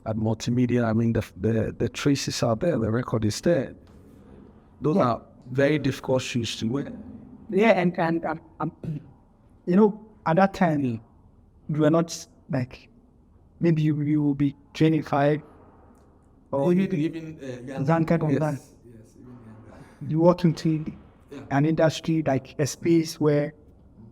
at multimedia. I mean, the traces are there, the record is there. Those are very difficult shoes to wear. Yeah, and at that time, you were not like, maybe you will be 25 or even younger than that. You walk into an industry, like a space where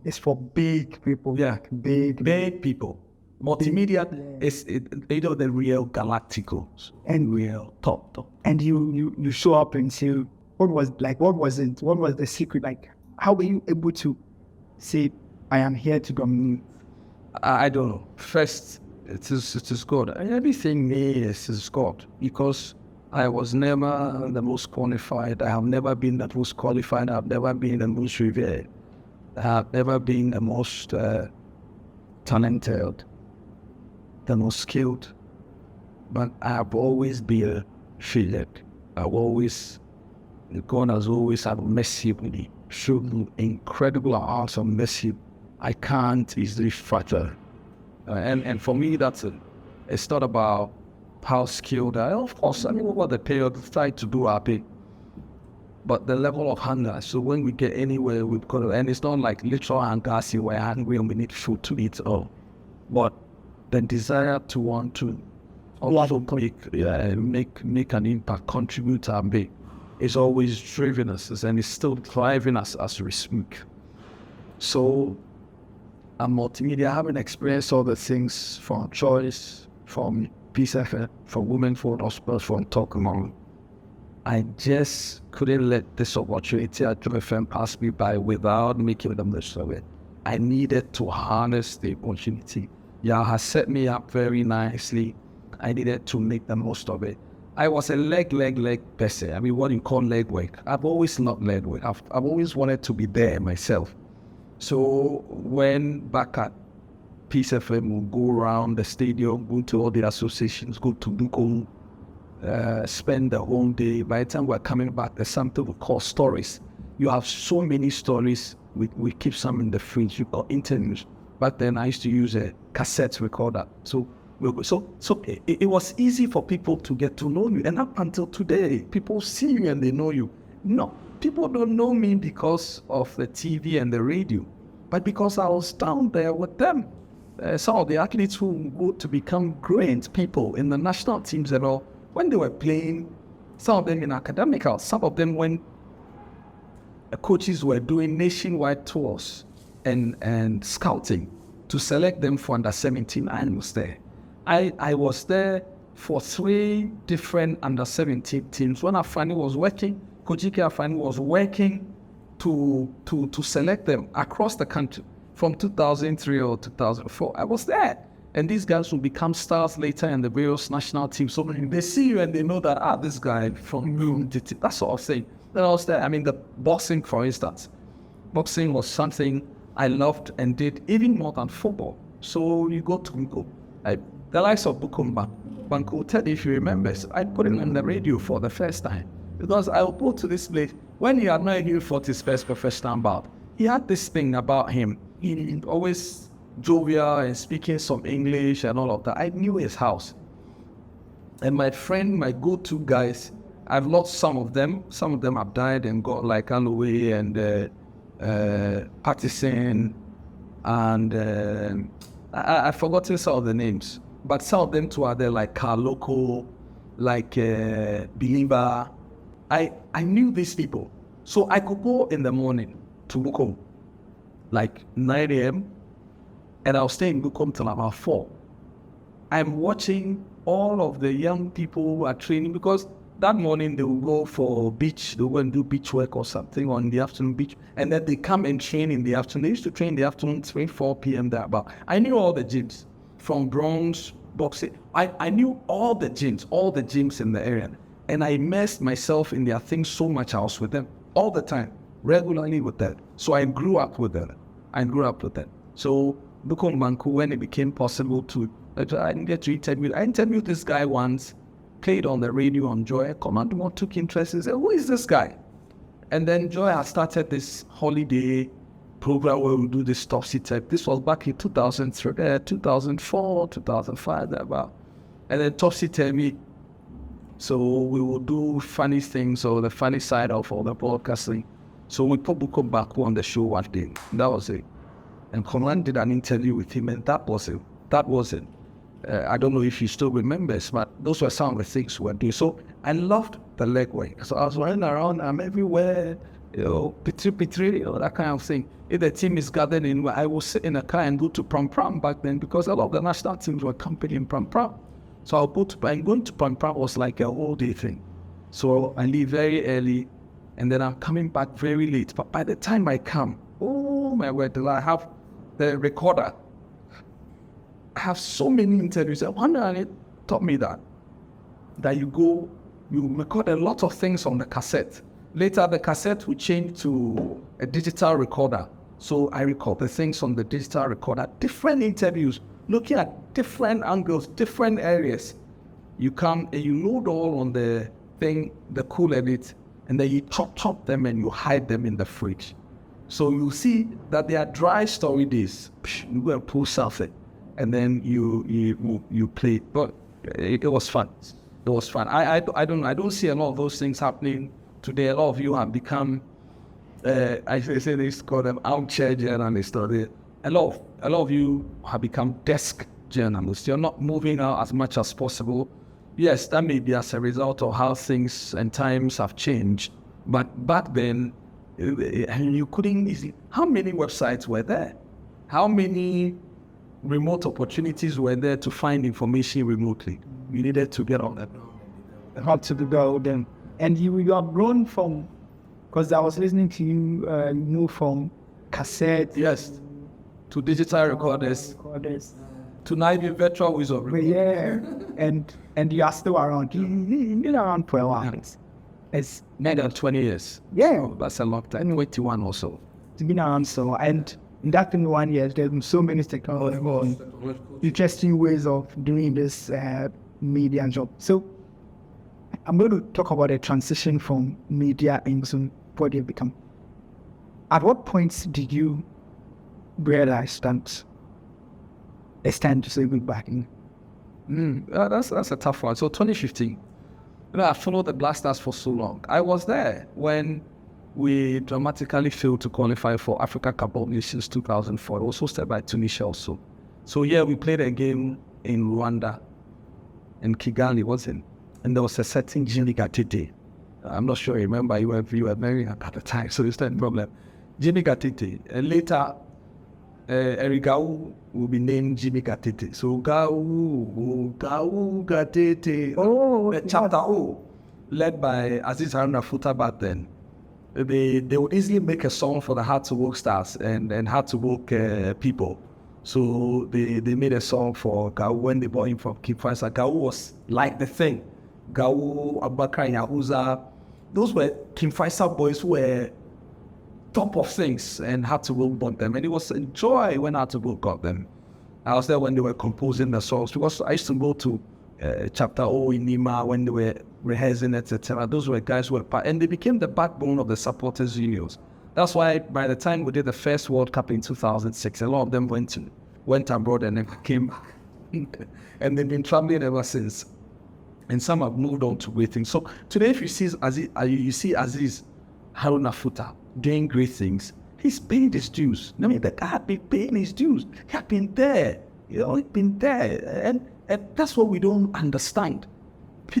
it's for big people. Yeah, big people. Multimedia is the real galacticals and real top. And you show up and say, what was the secret? Like, how were you able to say, I am here to dominate? I don't know. First, it is God. And everything is God, because I was never the most qualified. I have never been the most qualified. I've never been the most revered. I have never been the most talented, the most skilled. But I have always been favored. God has always had mercy with me, showed me incredible amounts of mercy. I can't easily fathom. And for me, it's not about how skilled I am. Of course, I mean, over the period, we try to do our bit. But the level of hunger, so when we get anywhere, we've got to, and it's not like literal hunger, see, we're hungry and we need food to eat, but the desire to want to also make an impact, contribute our bit, is always driving us, and it's still driving us as we speak. So, I'm multimedia. I haven't experienced all the things from Choice, from Peace FM, from Women for Hospital, from Talk Among. I just couldn't let this opportunity at Joy FM pass me by without making the most of it. I needed to harness the opportunity. Y'all has set me up very nicely. I needed to make the most of it. I was a leg person. I mean, what you call leg work. I've always loved leg work. I've always wanted to be there myself. So when back at Peace FM, we'll go around the stadium, go to all the associations, go to Bukom, spend the whole day. By the time we're coming back, there's something we call stories. You have so many stories. We keep some in the fridge. You got interviews. Back then, I used to use a cassette recorder. So it was easy for people to get to know you. And up until today, people see you and they know you. No, people don't know me because of the TV and the radio, but because I was down there with them. Some of the athletes who go to become great people in the national teams and all, when they were playing, some of them in academical, some of them when coaches were doing nationwide tours and scouting to select them for under 17, I was there. I was there for 3 different under 17 teams. When Afani was working, Coach Ike Afani was working to select them across the country from 2003 or 2004. I was there. And these guys will become stars later in the various national teams. So they see you and they know that, this guy from Boom, that's what I was saying. Then I was there. I mean, the boxing, for instance. Boxing was something I loved and did even more than football. So you go to Buko. The likes of Bukumba, Banko Ted, if you remember, I put him on the radio for the first time. Because I would go to this place, when he had not even fought his first professional bout, he had this thing about him. He always jovial and speaking some English and all of that. I knew his house. And my friend, my go-to guys, I've lost some of them. Some of them have died and got like Alloway and Patterson and I've forgotten some of the names. But some of them too are there, like Carloco, like Believer. I knew these people. So I could go in the morning to Bukom, like 9 a.m., and I'll stay in Bukom till about 4. I'm watching all of the young people who are training, because that morning they will go for beach, they will go and do beach work or something on the afternoon beach, and then they come and train in the afternoon. They used to train in the afternoon, 3, 4 p.m. there about. I knew all the gyms, from bronze, boxing. I knew all the gyms in the area. And I immersed myself in their things so much. I was with them all the time, regularly with them. So I grew up with them. So Bukom Banku, when it became possible I needed to interview. I interviewed this guy once, played on the radio on Joy. Commander Mo took interest and said, who is this guy? And then Joy has started this holiday program where we do this Topsy type. This was back in 2003, 2004, 2005, about. And then Topsy tell me, so we will do funny things or the funny side of all the broadcasting. So we put Bukom Banku on the show one day. That was it. And Command did an interview with him, and that was it. I don't know if he still remembers, but those were some of the things we were doing. So I loved the legwork. So I was running around, I'm everywhere, Pitri, that kind of thing. If the team is gathered in, I will sit in a car and go to Pram Pram back then, because a lot of the national teams were accompanying Pram Pram. So I'll go to, and going to Pram Pram was like a whole day thing. So I leave very early, and then I'm coming back very late. But by the time I come, oh my word, I have the recorder. I have so many interviews. I wonder, and it taught me that you go you record a lot of things on the cassette. Later, the cassette will change to a digital recorder. So I record the things on the digital recorder, different interviews, looking at different angles, different areas. You come and you load all on the thing, the cool edit, and then you chop them and you hide them in the fridge. So you see that they are dry story days. You go and pull something, and then you play. But it was fun. It was fun. I don't see a lot of those things happening today. A lot of you have become I say they call them armchair journalists. A lot of you have become desk journalists. You're not moving out as much as possible. Yes, that may be as a result of how things and times have changed. But back then, you couldn't easily. How many websites were there? How many remote opportunities were there to find information remotely? You needed to get on that. How to go then. And you have grown from, because I was listening to you, you moved from cassette. Yes, to digital recorders. To now the virtual wisdom. Yeah, and you are still around. You've been around for a while. It's more than 20 years. Yeah. So that's a long time. 21 or so. It's been around so. And in that 21 years, there's been so many technological, interesting ways of doing this media job. So I'm going to talk about a transition from media into what you've become. At what point did you realize that it's time to say goodbye? That's a tough one. So 2015, I followed the Black Stars for so long. I was there when we dramatically failed to qualify for Africa Cup of Nations 2004. It was hosted by Tunisia also. So yeah, we played a game in Rwanda, in Kigali, wasn't it? And there was a certain Jimmy Gatete. I'm not sure you remember, you were married at the time, so it's not a problem. Jimmy Gatete. And later, Eric Gau will be named Jimmy Gatete. So Gau Gatete. Chapter O, led by Aziz Haruna Futa back then. They would easily make a song for the Hard to Work stars and Hard to Work people. So they made a song for Gau when they bought him from King Faisal. Gau was like the thing. Gau, Abubakar, Yahuza. Those were King Faisal boys who were top of things and Hard to Work bought them. And it was a joy when Hard to Work got them. I was there when they were composing the songs because I used to go to Chapter O in Nima when they were rehearsing, etc. Those were guys who were part, and they became the backbone of the supporters unions. That's why by the time we did the first World Cup in 2006, a lot of them went abroad and never came back. And they've been traveling ever since. And some have moved on to great things. So today, if you see Aziz Haruna Futa doing great things, he's paid his dues. I mean, the guy had been paying his dues. He had been there. He's been there. And that's what we don't understand.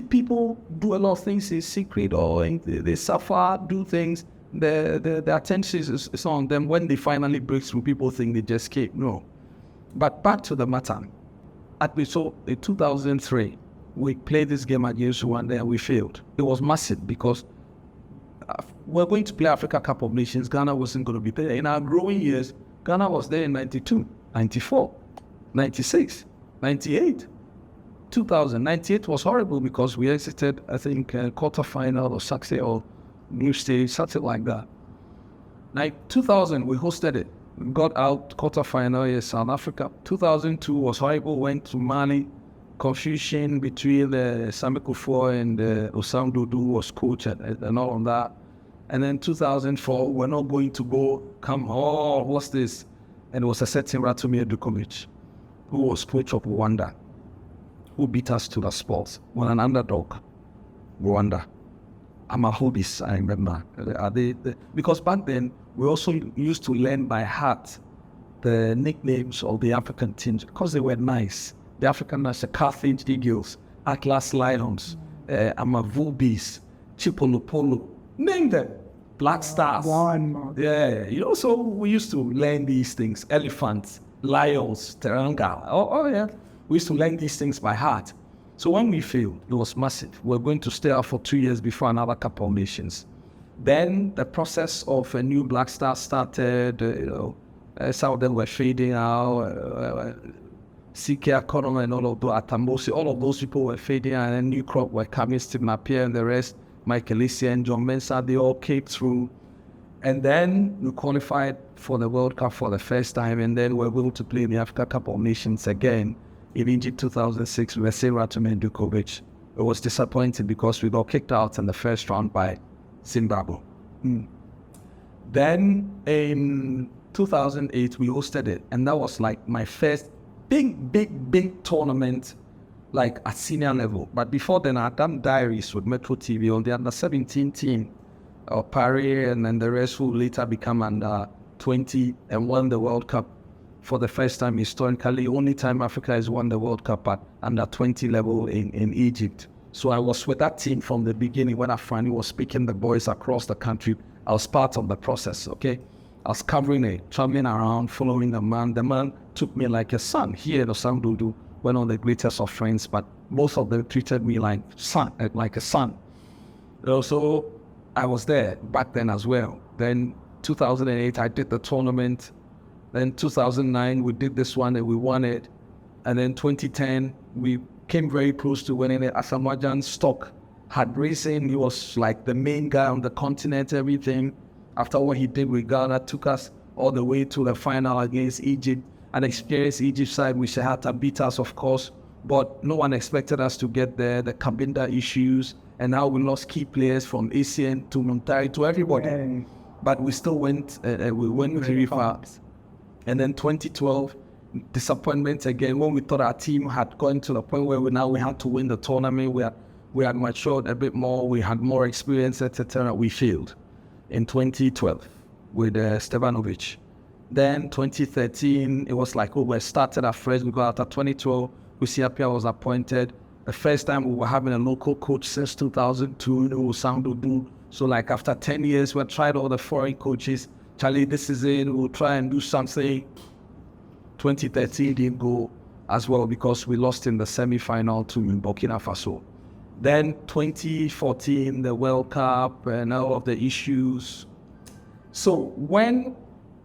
People do a lot of things in secret, or they suffer, do things. The attention is on them. When they finally break through, people think they just escaped. No. But back to the matter. So in 2003, we played this game against Rwanda and we failed. It was massive because we're going to play Africa Cup of Nations. Ghana wasn't going to be there. In our growing years, Ghana was there in 92, 94, 96, 98. 2098 was horrible because we exited, I think, quarterfinal or success or new stage, something like that. 2000, we hosted it. We got out quarterfinal in South Africa. 2002 was horrible, went to Mali. Confusion between Sami Kufuor and Osam Dudu was coach and all of that. And then 2004, we're not going to what's this? And it was a certain Ratomir Dukovic, who was coach of Rwanda, who beat us to the sports. When an underdog, Rwanda. Amahobis, I remember. Because back then, we also used to learn by heart the nicknames of the African teams because they were nice. The African national Carthage Eagles, Atlas Lions, Amavubis, Chipolopolo, name them. Black Stars. Yeah, so we used to learn these things. Elephants, lions, teranga. Oh yeah. We used to learn these things by heart. So when we failed, it was massive. We're going to stay out for 2 years before another Cup of Nations. Then the process of a new Black Star started. Some of them were fading out. CK Economy and all of those, Atambosi, all of those people were fading, and then new crop were coming, Stephen Appiah and the rest, Michael Essien and John Mensah, they all came through. And then we qualified for the World Cup for the first time, and then we were able to play in the Africa Cup of Nations again in Egypt 2006 with Ratumir Dukovic. It was disappointing because we got kicked out in the first round by Zimbabwe. Then in 2008, we hosted it, and that was like my first big tournament, like at senior level. But before then, I had done diaries with Metro TV on the under-17 team of Paris, and then the rest who later become under 20 and won the World Cup for the first time historically. Only time Africa has won the World Cup at under 20 level in Egypt. So I was with that team from the beginning. When I finally was speaking the boys across the country, I was part of the process, okay? I was covering it, traveling around, following the man. The man took me like a son. He and Osamdudu were not the greatest of friends, but most of them treated me like a son. So I was there back then as well. Then 2008, I did the tournament. Then 2009, we did this one and we won it. And then 2010, we came very close to winning it. Asamoah's stock had risen. He was like the main guy on the continent, everything. After what he did with Ghana, took us all the way to the final against Egypt. An experienced Egypt side, which had to beat us, of course. But no one expected us to get there. The Kabinda issues, and now we lost key players from ASEAN to Muntari to everybody. Yeah. But we still went, we went very far. And then 2012, disappointment again, when we thought our team had gone to the point where we had to win the tournament. We had matured a bit more, we had more experience, etc. We failed in 2012 with Stevanovic. Then 2013, it was like, we started afresh. We got out at 2012, Appiah was appointed. The first time we were having a local coach since 2002, Sandudu. So like after 10 years, we tried all the foreign coaches. Charlie, this is it, we'll try and do something. 2013 didn't go as well because we lost in the semi-final to Burkina Faso. Then 2014, the World Cup and all of the issues. So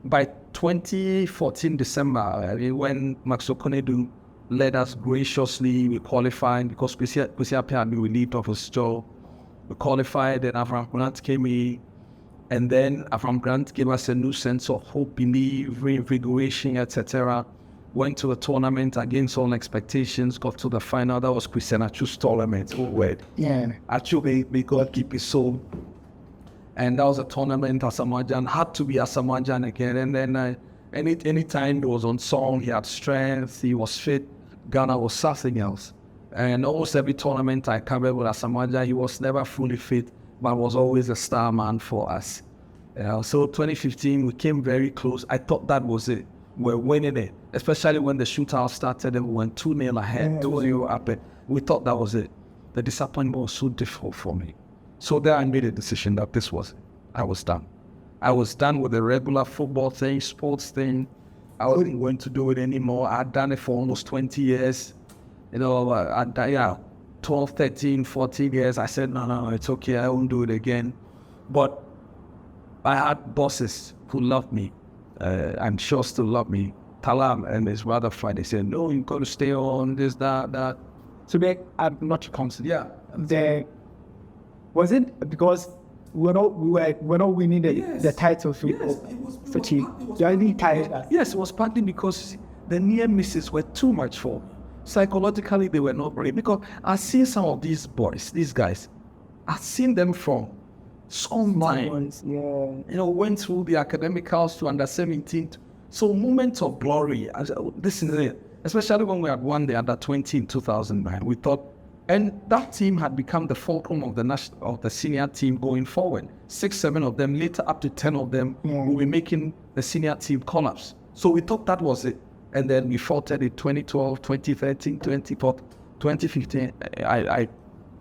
by 2014 December, when Max Okonedu led us graciously, we qualified because Appiah had been relieved of his job. We qualified, and Avram Grant came in. And then Avram Grant gave us a new sense of hope, belief, reinvigoration, etc. Went to the tournament against all expectations, got to the final. That was Christian Achu's tournament. Yeah. Achu, may God keep his soul. And that was a tournament. Asamoah had to be Asamoah again. And then any time he was on song, he had strength, he was fit. Ghana was something else. And almost every tournament I covered with Asamoah, he was never fully fit, but was always a star man for us. So 2015, we came very close. I thought that was it. We're winning it, especially when the shootout started and we went 2-0 ahead, 2-0 up. We thought that was it. The disappointment was so difficult for me. So there I made a decision that this was it. I was done. I was done with the regular football thing, sports thing. I wasn't going to do it anymore. I'd done it for almost 20 years. 12, 13, 14 years. I said, no, it's okay. I won't do it again. But I had bosses who loved me. I'm sure still love me. Talam and his brother Friday said, no, you've got to stay on this, that. So I'm not constant. Yeah. Was it because we're not winning the title for team? Yes, it was partly because the near misses were too much for me. Psychologically, they were not ready. Because I've seen some of these boys, these guys, I've seen them from some time. Went through the academic house to under 17. So moments of glory. This is it. Especially when we had won the under 20 in 2009. We thought, and that team had become the fulcrum of the senior team going forward. 6, 7 of them, later up to 10 of them, will be making the senior team collapse. So we thought that was it. And then we faltered in 2012, 2013, 2015.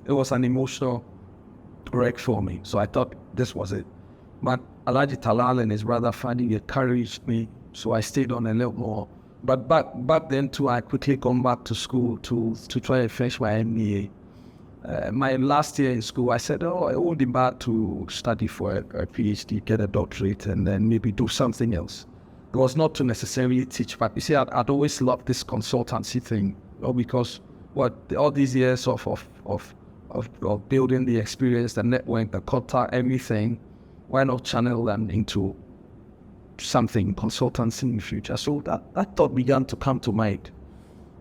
It was an emotional wreck for me. So I thought this was it. But Alhaji Talal and his brother Fadi encouraged me, so I stayed on a little more. But back then too, I quickly come back to school to try and finish my MBA. My last year in school, I said, I won't be bad to study for a PhD, get a doctorate, and then maybe do something else. It was not to necessarily teach, but you see, I'd always loved this consultancy thing, because all these years of building the experience, the network, the contact, everything, why not channel them into something consultancy in the future? So that thought began to come to mind.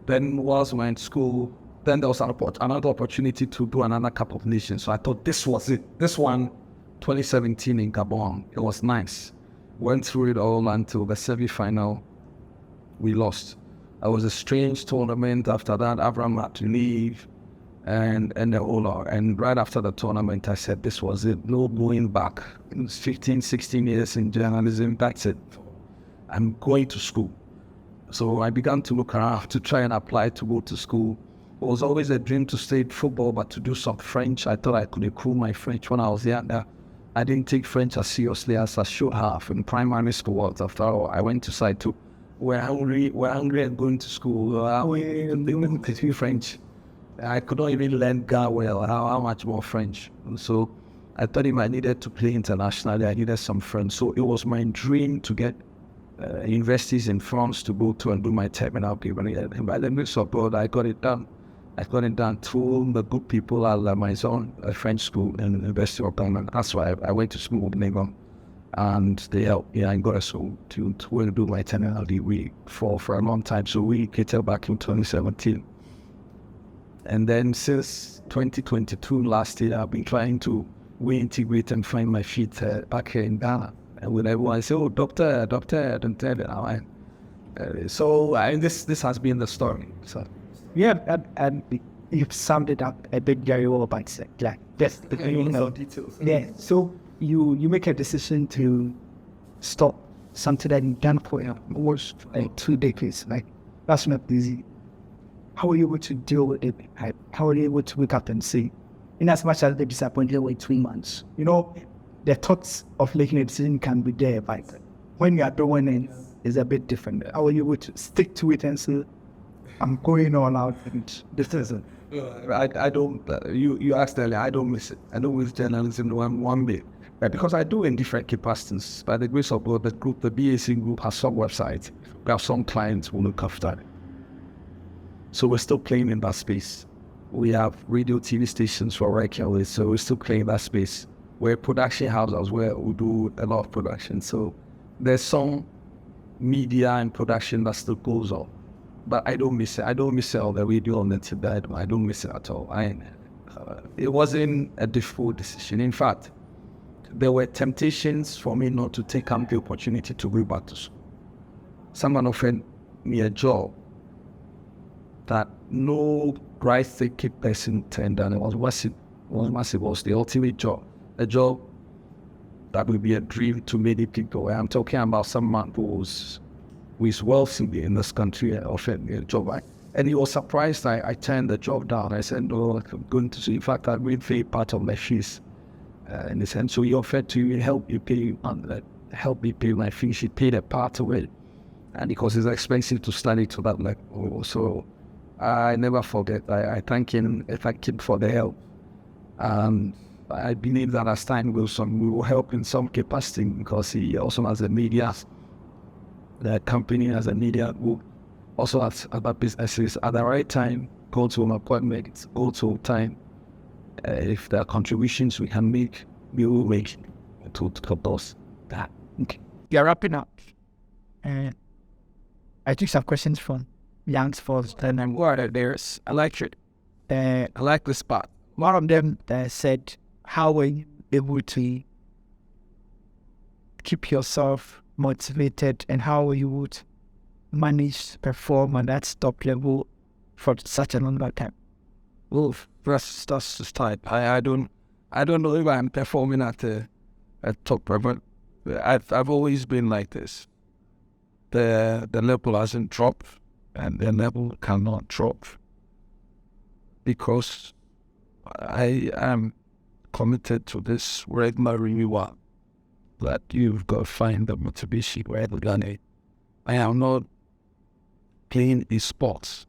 Then whilst we were in school, then there was another opportunity to do another Cup of Nations. So I thought this was it. This one, 2017 in Gabon, it was nice. Went through it all until the semi-final. We lost. It was a strange tournament. After that, Abraham had to leave, and the whole lot. And right after the tournament, I said, this was it. No going back. It was 15, 16 years in journalism. That's it. I'm going to school. So I began to look around to try and apply to go to school. It was always a dream to stay in football, but to do some French. I thought I could improve my French when I was younger. I didn't take French as seriously as I should have in primary school. After all, I went to side two. We're hungry and going to school. We didn't teach French. I could not even learn Ga well. How much more French? So I thought if I needed to play internationally, I needed some French. So it was my dream to get universities in France to go to and do my terminal paper. And by the grace of God, I got it done. I got it done through the good people at La Maison, a French school in the University of Ghana. That's why I went to school with them, and they helped me. I got a school to do my terminal degree for a long time. So we catered back in 2017. And then since 2022, last year, I've been trying to reintegrate and find my feet back here in Ghana. And when everyone say, "Oh, doctor, don't tell me." This has been the story. So. Yeah, and you've summed it up a bit very well by saying, like, yes, details. Yeah, so you make a decision to stop something that you've done for almost 2 decades. Like, that's not easy. How are you able to deal with it? How are you able to wake up and say, in as much as the disappointment wait 3 months, the thoughts of making a decision can be there, but when you are doing it, it's a bit different. How are you able to stick to it and say, I'm going all out, and this isn't. I don't. You asked earlier. I don't miss it. I don't miss journalism one bit, because I do in different capacities. By the grace of God, the BAC group has some websites. We have some clients who look after it. So we're still playing in that space. We have radio, TV stations for regularly, so we're still playing in that space. We're a production house as well. We do a lot of production. So there's some media and production that still goes on. But I don't miss it. I don't miss all the radio on the TV. I don't miss it at all. It wasn't a difficult decision. In fact, there were temptations for me not to take up the opportunity to go back to school. Someone offered me a job that no right-thinking person turned down. It was massive. It was the ultimate job. A job that would be a dream to many people. I'm talking about someone who is wealthy in this country offered me a job. And he was surprised I turned the job down. I said, no, I'm going to see. In fact, I will pay part of my fees. In the sense, so he offered to help me pay my fees. He paid a part of it. And because it's expensive to study to that level. So I never forget. I thank him for the help. I believe that as time goes on, we will help in some capacity, because he also has a media. The company has a media group, also has other businesses. At the right time, go to an appointment, go to time. If there are contributions we can make, we will make to help us. That. Okay. You're wrapping up. I took some questions from Young's first, and I'm worried there's I like it. I like the spot. One of them said, how were you able to keep yourself motivated, and how you would manage to perform at that top level for such a long time? Well, first that's the start. I don't know if I'm performing at top level. I've always been like this. The level hasn't dropped, and the level cannot drop, because I am committed to this regular renewal. That you've got to find the motivation rather than it. I am not playing a sport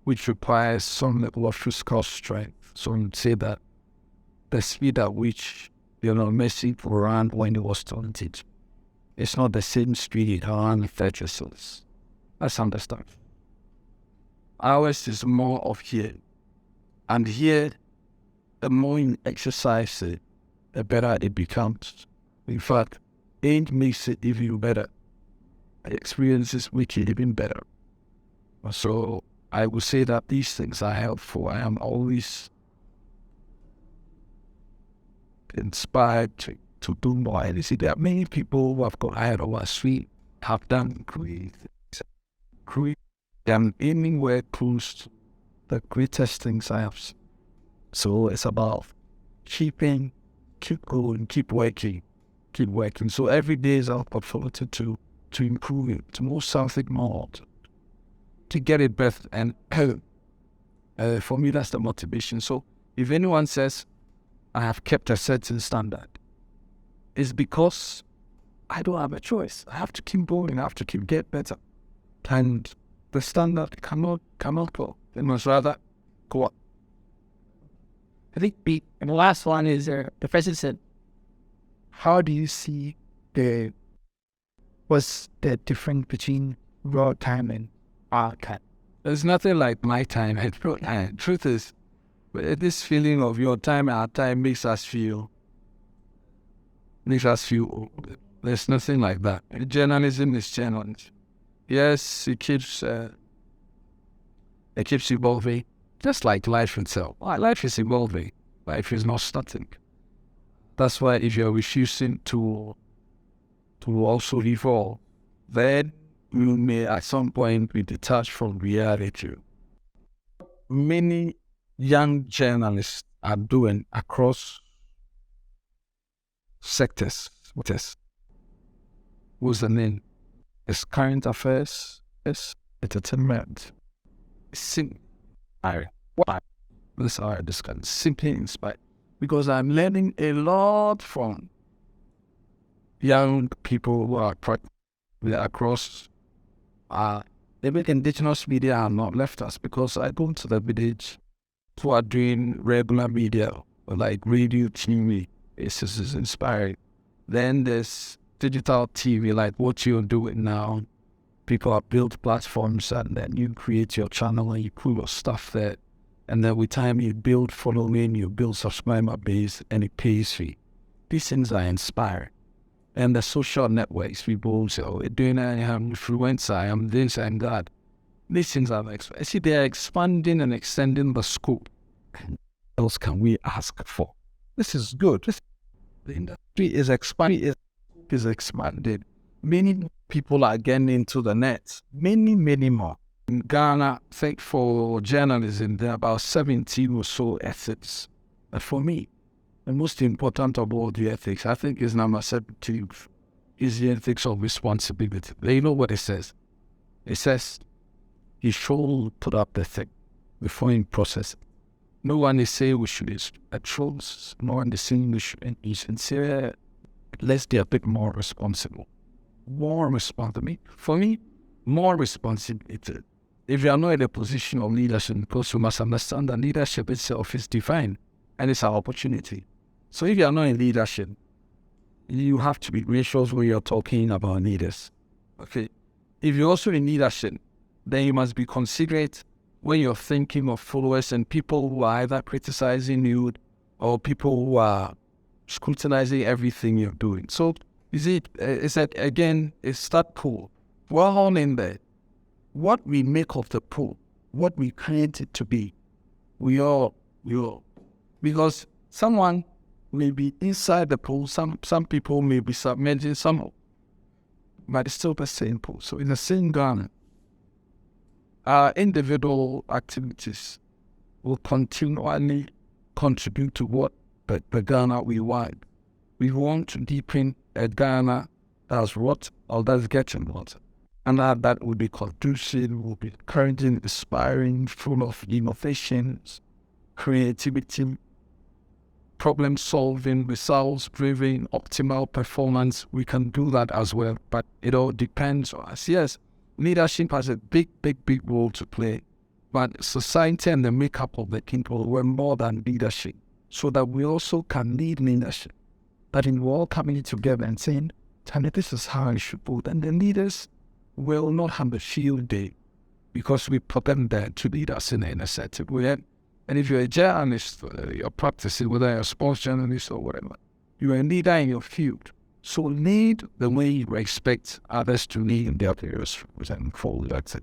which requires some level of physical strength. Some say that the speed at which Messi ran when he was talented It's not the same speed on fetches. Let's understand. Ours is more of here. And here, the more you exercise it, the better it becomes. In fact, age makes it even better. Experiences make it even better. So I would say that these things are helpful. I am always inspired to do more. And you see, there are many people who have got ahead of us. We have done great. I'm anywhere close to the greatest things I have seen. So it's about keep going, keep working. So every day is our opportunity to improve it, to know something more, to get it better. And for me, that's the motivation. So if anyone says, I have kept a certain standard, it's because I don't have a choice. I have to keep going. I have to keep get better. And the standard cannot go. It must rather go up. I think the last one is the president said, how do you see what's the difference between raw time and our time? There's nothing like my time and raw time. Truth is, this feeling of your time and our time makes us feel old. There's nothing like that. Journalism is journalism. Yes, it keeps evolving, just like life itself. Life is evolving. Life is not static. That's why if you're refusing to also evolve, then you may at some point be detached from reality. Many young journalists are doing across sectors. What's the name? It's current affairs, it's entertainment. Simply inspired. Because I'm learning a lot from young people who are across even indigenous media have not left us, because I go to the village who are doing regular media like radio, TV. It's just inspiring. Then there's digital TV, like what you're doing now. People have built platforms, and then you create your channel and you put your stuff there. And then with time you build following, you build subscriber base, and it pays for you. These things are inspiring. And the social networks, people say, oh, doing I'm influencer, I'm this and that. These things are see, they're expanding and extending the scope. What else can we ask for? This is good. The industry is expanding. Is expanded. Many people are getting into the net. Many more. In Ghana, I think for journalism, there are about 17 or so ethics. But for me, the most important of all the ethics, I think, is number 17, is the ethics of responsibility. You know what it says? It says, you should put up the thing before you process it. No one is saying we should use trolls. No one is saying we should be sincere. Let's be a bit more responsible. More responsibility. For me, more responsibility. If you are not in a position of leadership, because you must understand that leadership itself is divine and it's our opportunity. So if you are not in leadership, you have to be gracious when you're talking about leaders. Okay. If you're also in leadership, then you must be considerate when you're thinking of followers and people who are either criticizing you or people who are scrutinizing everything you're doing. So, is that again, it's that pool. We're all in there. What we make of the pool, what we create it to be, we all. Because someone may be inside the pool, some people may be submerging some, but it's still the same pool. So in the same garden, our individual activities will continually contribute to what the Ghana we want. We want to deepen a Ghana that's what or that's getting what. And that will be conducive, will be encouraging, inspiring, full of innovations, creativity, problem solving, results driven, optimal performance. We can do that as well, but it all depends on us. Yes, leadership has a big role to play, but society and the makeup of the people were more than leadership, so that we also can lead leadership. That in we're all coming together and saying, tell me this is how I should vote. And the leaders will not have a field day because we put them there to lead us in a certain way. And if you're a journalist, you're practicing, whether you're a sports journalist or whatever, you're a leader in your field. So lead the way you expect others to lead in their various fields and follow that.